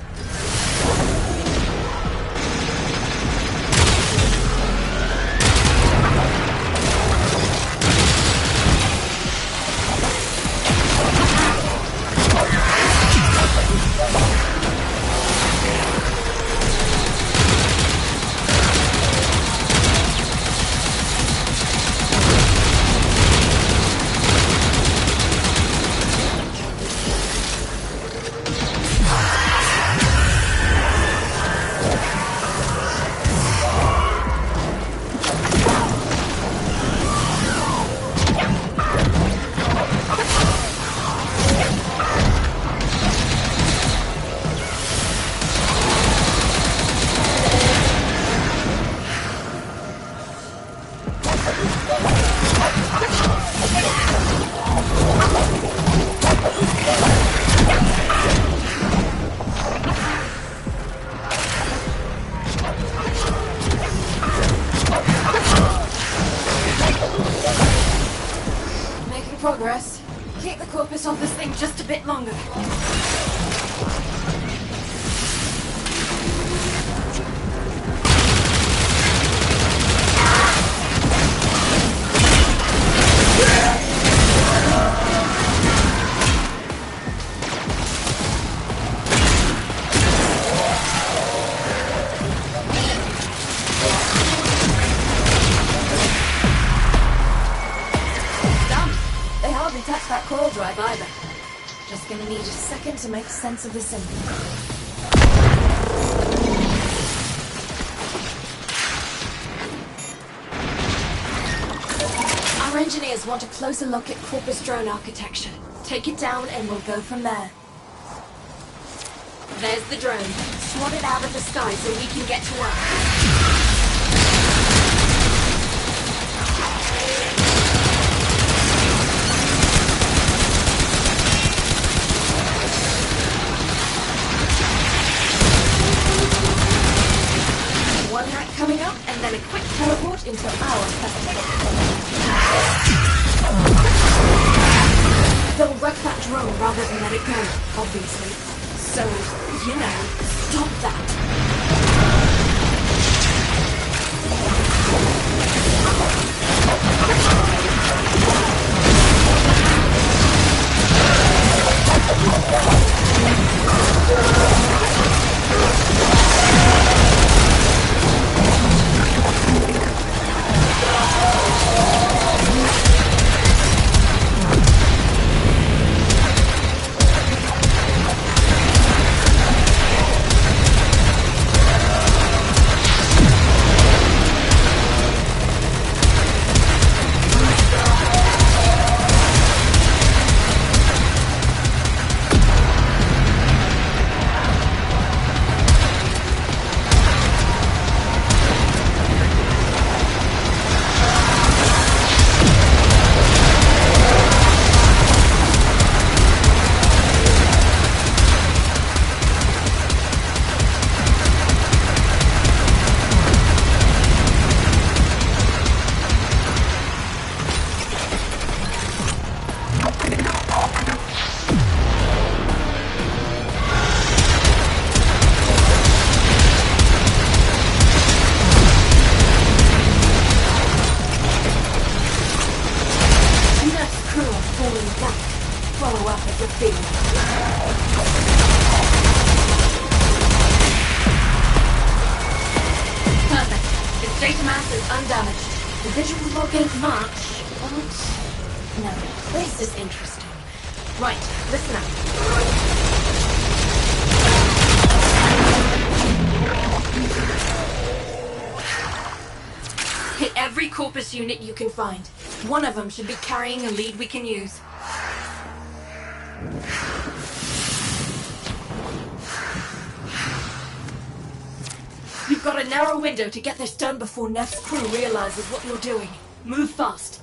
Gonna need a second to make sense of this info. Our engineers want a closer look at Corpus drone architecture. Take it down and we'll go from there. There's the drone. Swat it out of the sky so we can get to work. One hack coming up, and then a quick teleport into our sector. They'll wreck that drone rather than let it go, obviously. So, you know, stop that. Data mass is undamaged. The visual log ain't much, but... No, this is interesting. Right, listen up. Hit every Corpus unit you can find. One of them should be carrying a lead we can use. You've got a narrow window to get this done before Neff's crew realizes what you're doing. Move fast.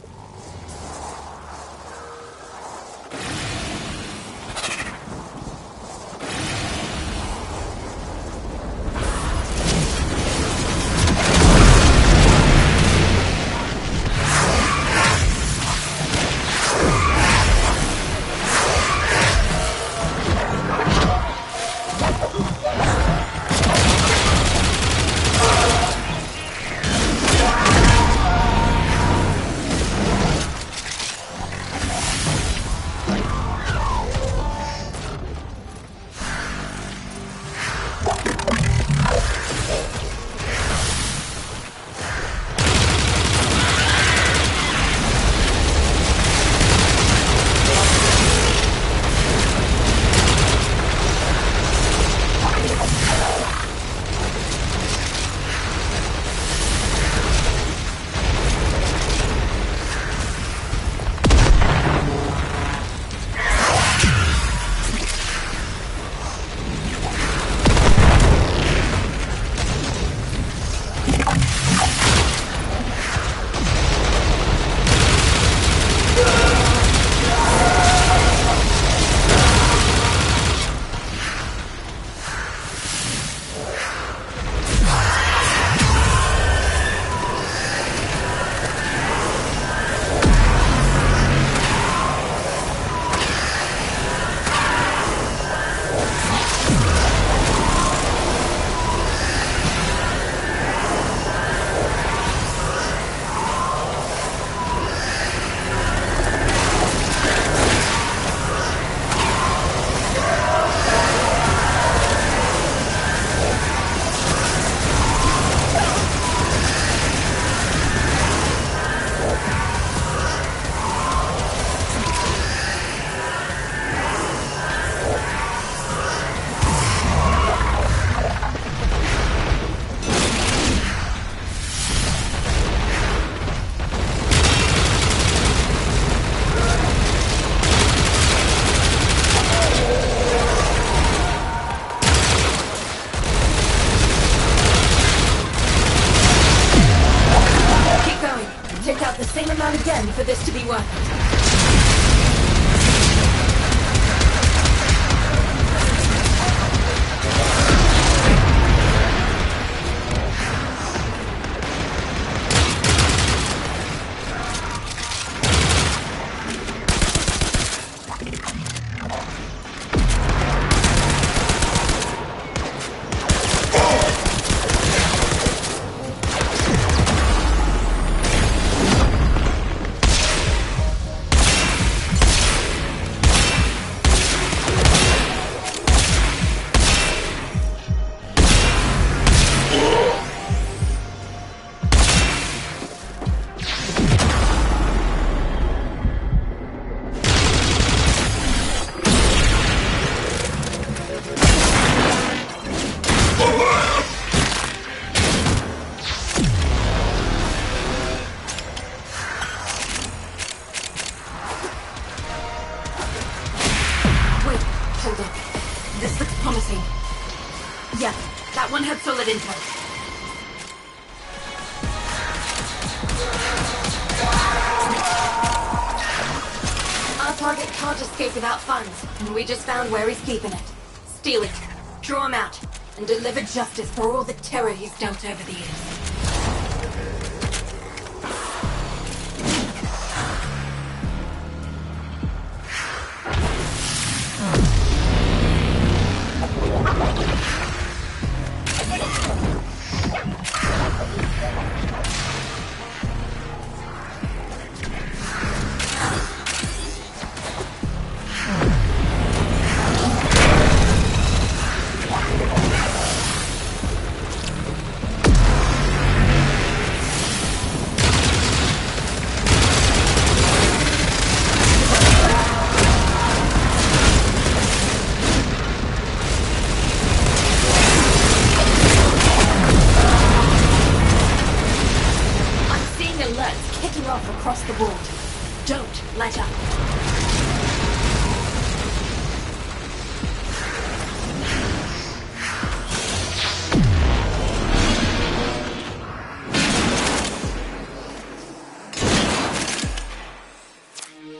again for this to be worth it. That one had solid info. Our target can't escape without funds, and we just found where he's keeping it. Steal it, draw him out, and deliver justice for all the terror he's dealt over the years. Across the board. Don't let up.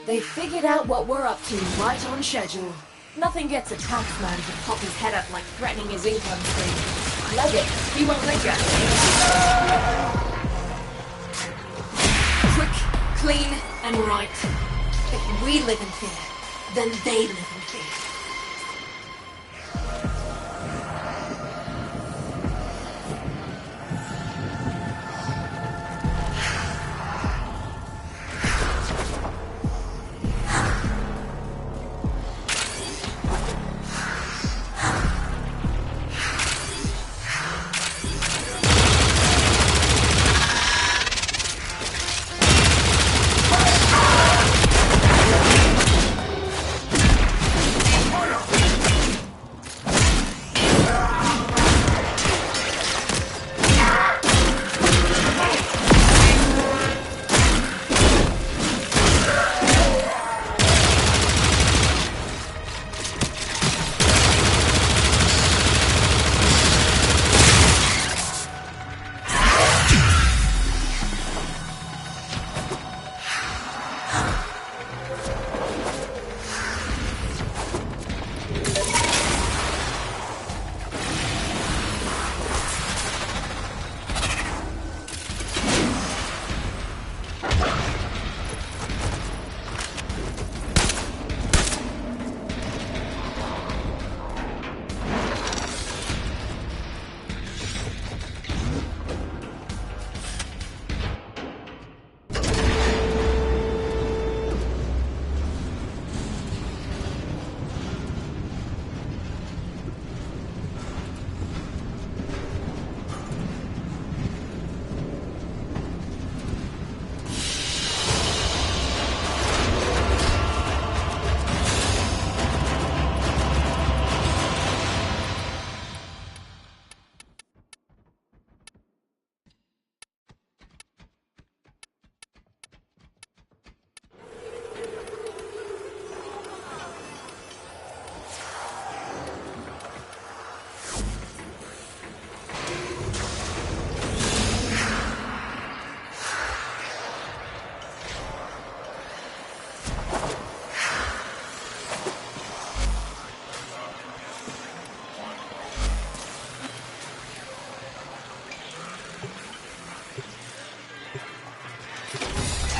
They figured out what we're up to right on schedule. Nothing gets a taxman to pop his head up like threatening his income stream. Leg it. He won't let you. Quick, clean, and right. If we live in fear, then they live in fear.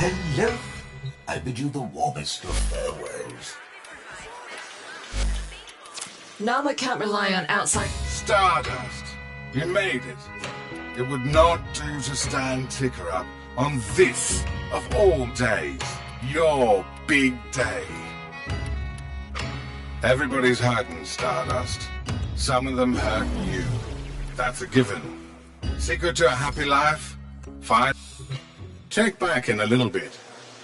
Hello. I bid you the warmest of farewells. Nama can't rely on outside... Stardust, you made it. It would not do to stand ticker up on this, of all days, your big day. Everybody's hurting, Stardust. Some of them hurt you. That's a given. Secret to a happy life? Fine. Check back in a little bit.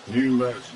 New merchandise.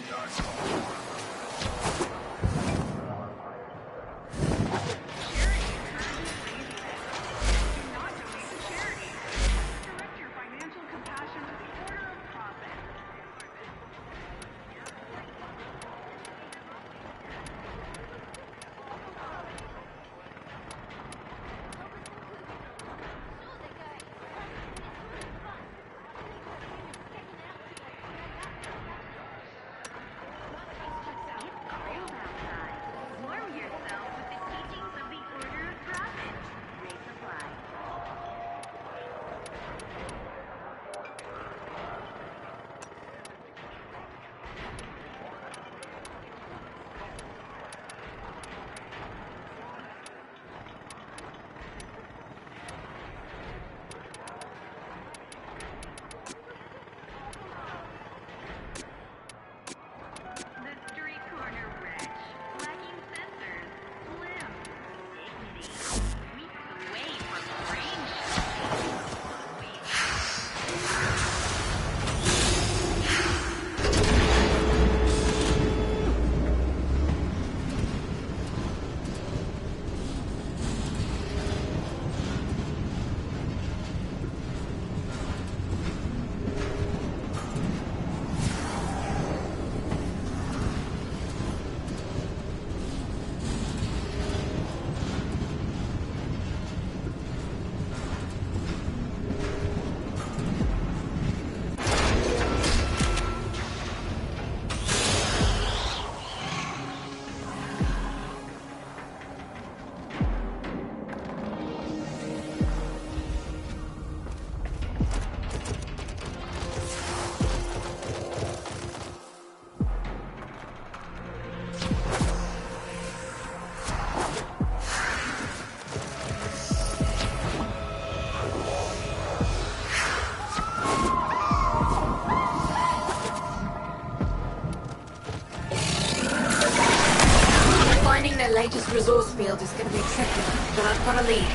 Their latest resource field is going to be tricky, but I've got a lead.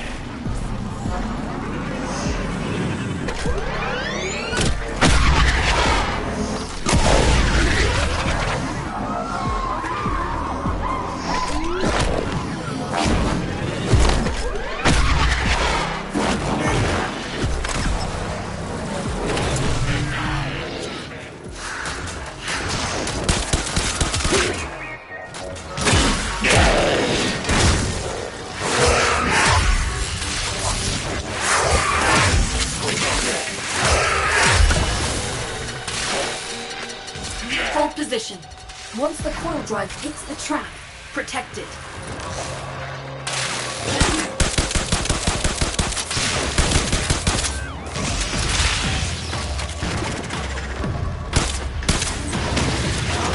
Position. Once the coil drive hits the trap, protect it.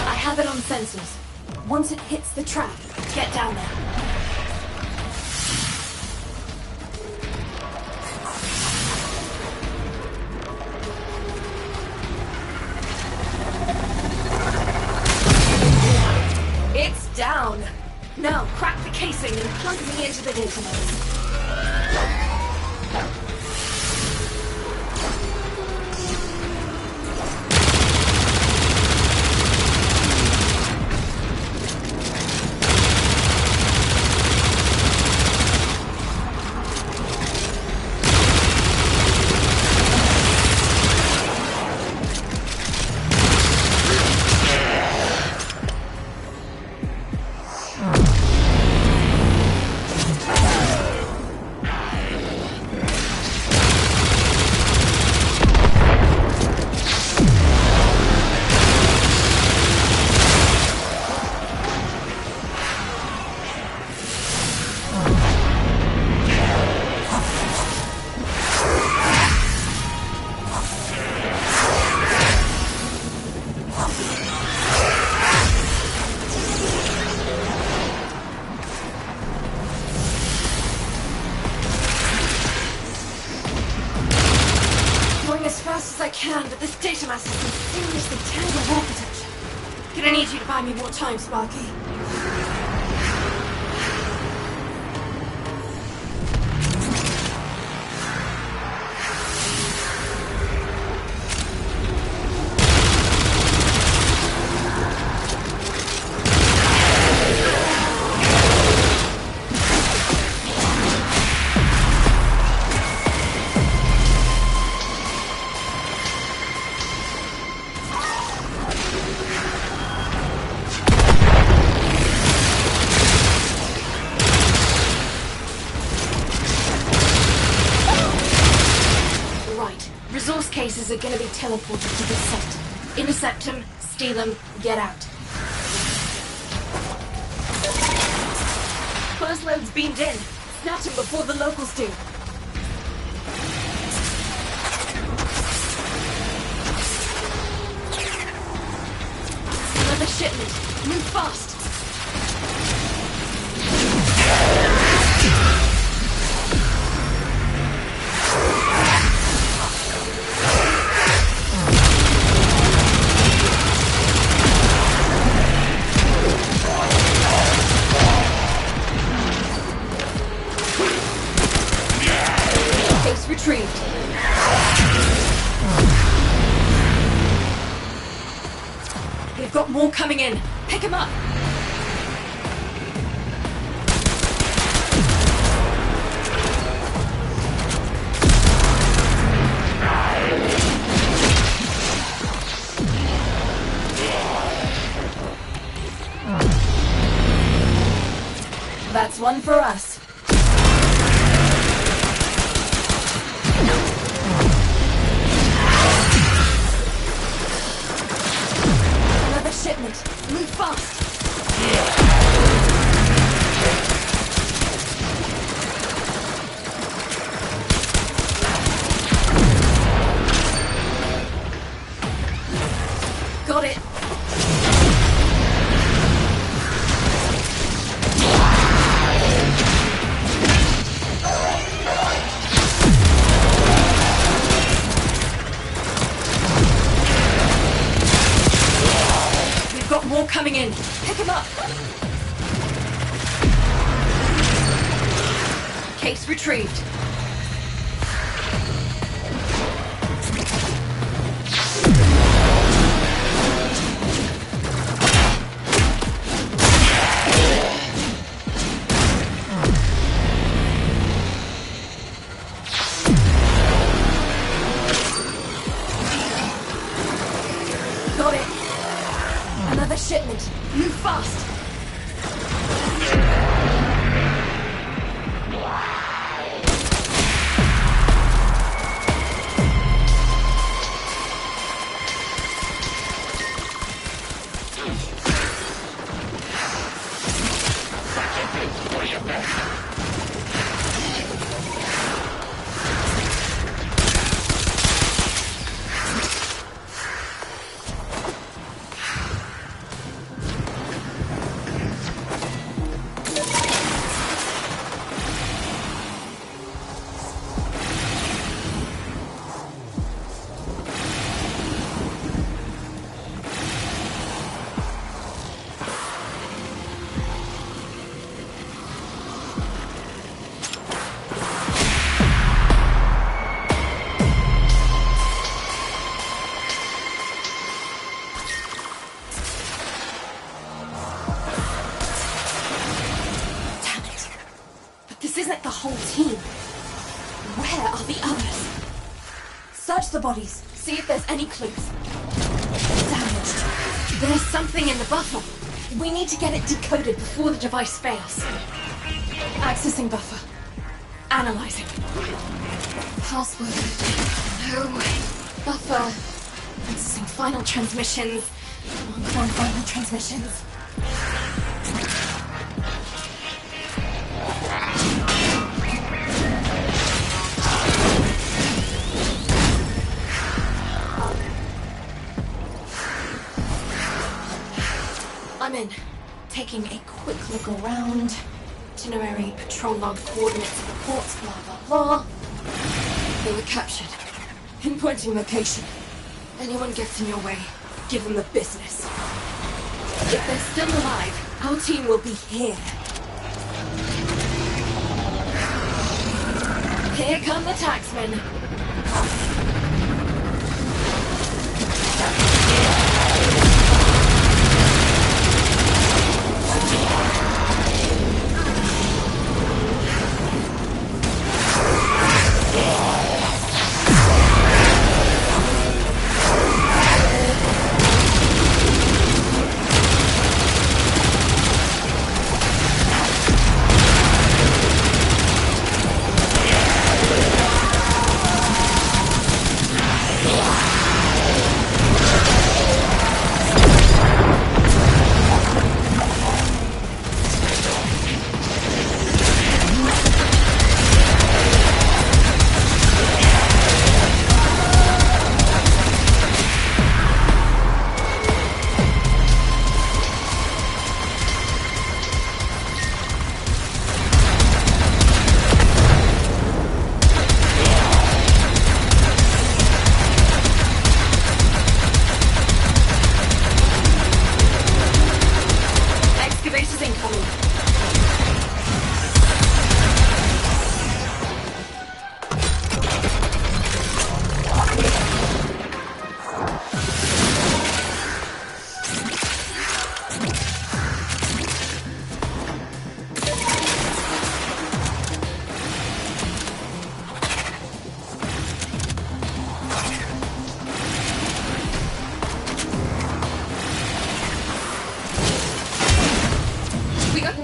I have it on sensors. Once it hits the trap, get down there. Down. Now, crack the casing and plug me into the data node. can, but this data mass is some seriously tangled architecture. Gonna need you to buy me more time, Sparky. Resource cases are going to be teleported to this sector. Intercept them, steal them, get out. First load's beamed in. Snatch them before the locals do. Another shipment. Move fast. Retrieved. We've got more coming in. Pick him up. That's one for us. Shipment. Move fast. Got it. More coming in. Pick him up. Case retrieved. Got it. Another shipment. Move fast. Isn't the whole team? Where are the others? Search the bodies. See if there's any clues. Damaged. There's something in the buffer. We need to get it decoded before the device fails. Accessing buffer. Analyzing. Password. No. Buffer. Accessing final transmissions. Final transmissions. I'm in. Taking a quick look around. Itinerary, patrol log, coordinates, reports, blah blah blah. They were captured. Pinpointing location. Anyone gets in your way, give them the business. If they're still alive, our team will be here. Here come the taxmen.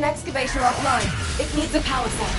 Excavator offline. It needs a power cell.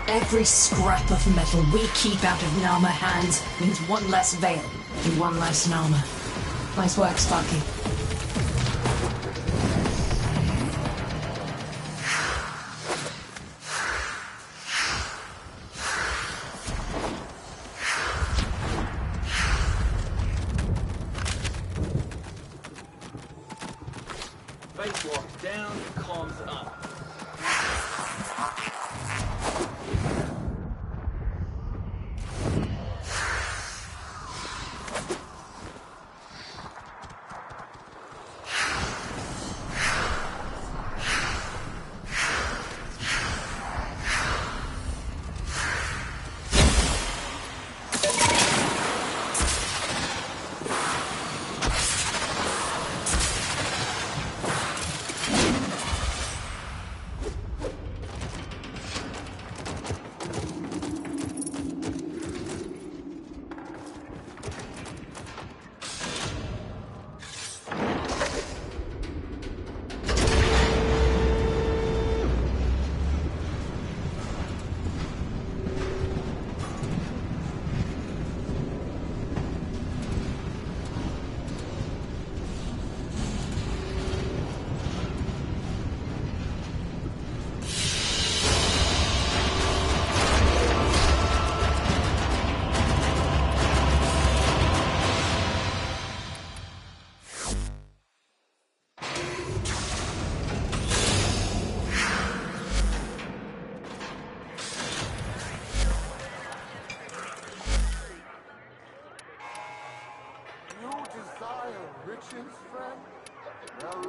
Every scrap of metal we keep out of Narma hands means one less Veil and one less Narma. Nice work, Sparky. Spacewalk down, comms up.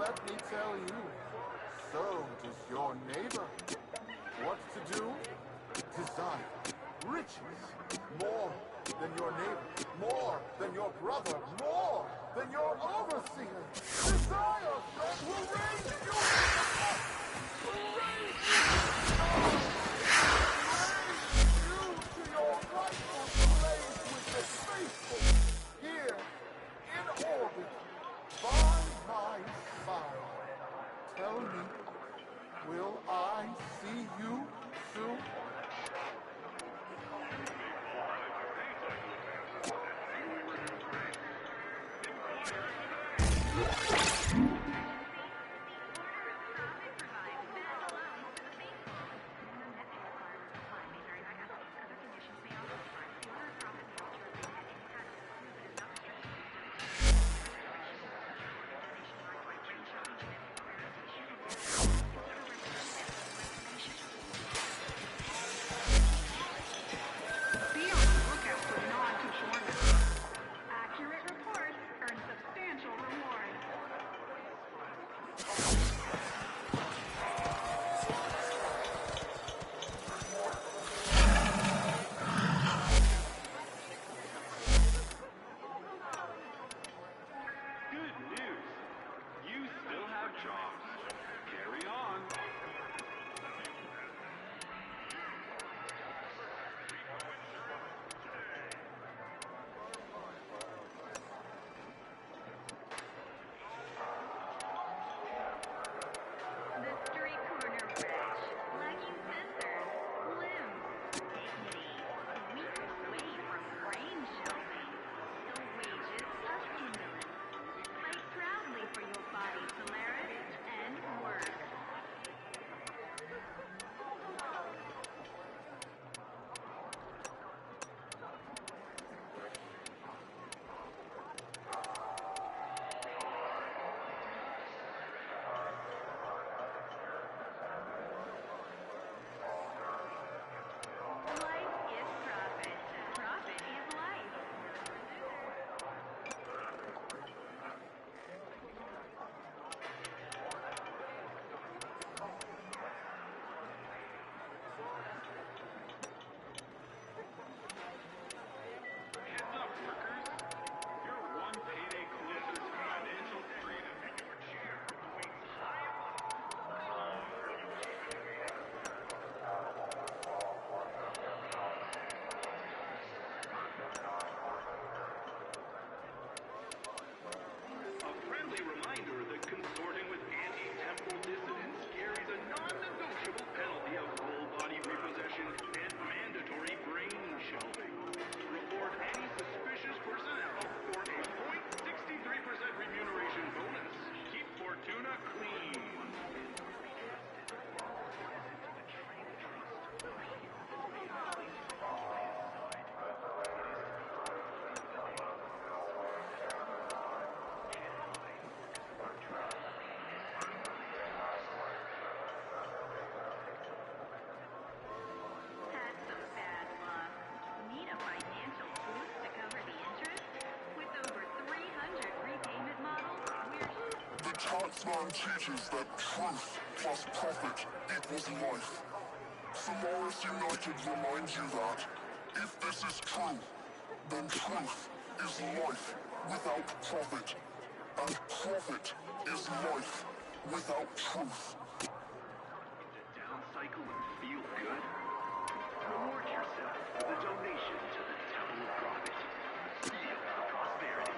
let me tell you, so does your neighbor. What to do? Desire riches more than your neighbor, more than your brother, more than your overseer. Desire that will raise you to your rightful place with the faithful here in orbit by my side. Tell me, will I see you soon? Taxman teaches that truth plus profit equals life. Solaris United reminds you that, if this is true, then truth is life without profit, and profit is life without truth. Down cycle and feel good? Reward yourself with a donation to the Temple of Profit. Feel the prosperity.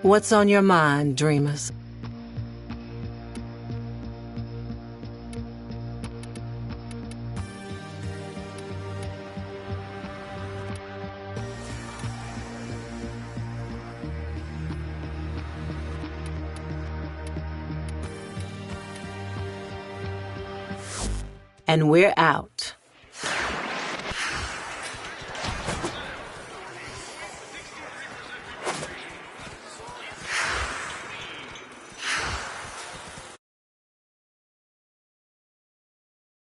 What's on your mind, dreamers? And we're out.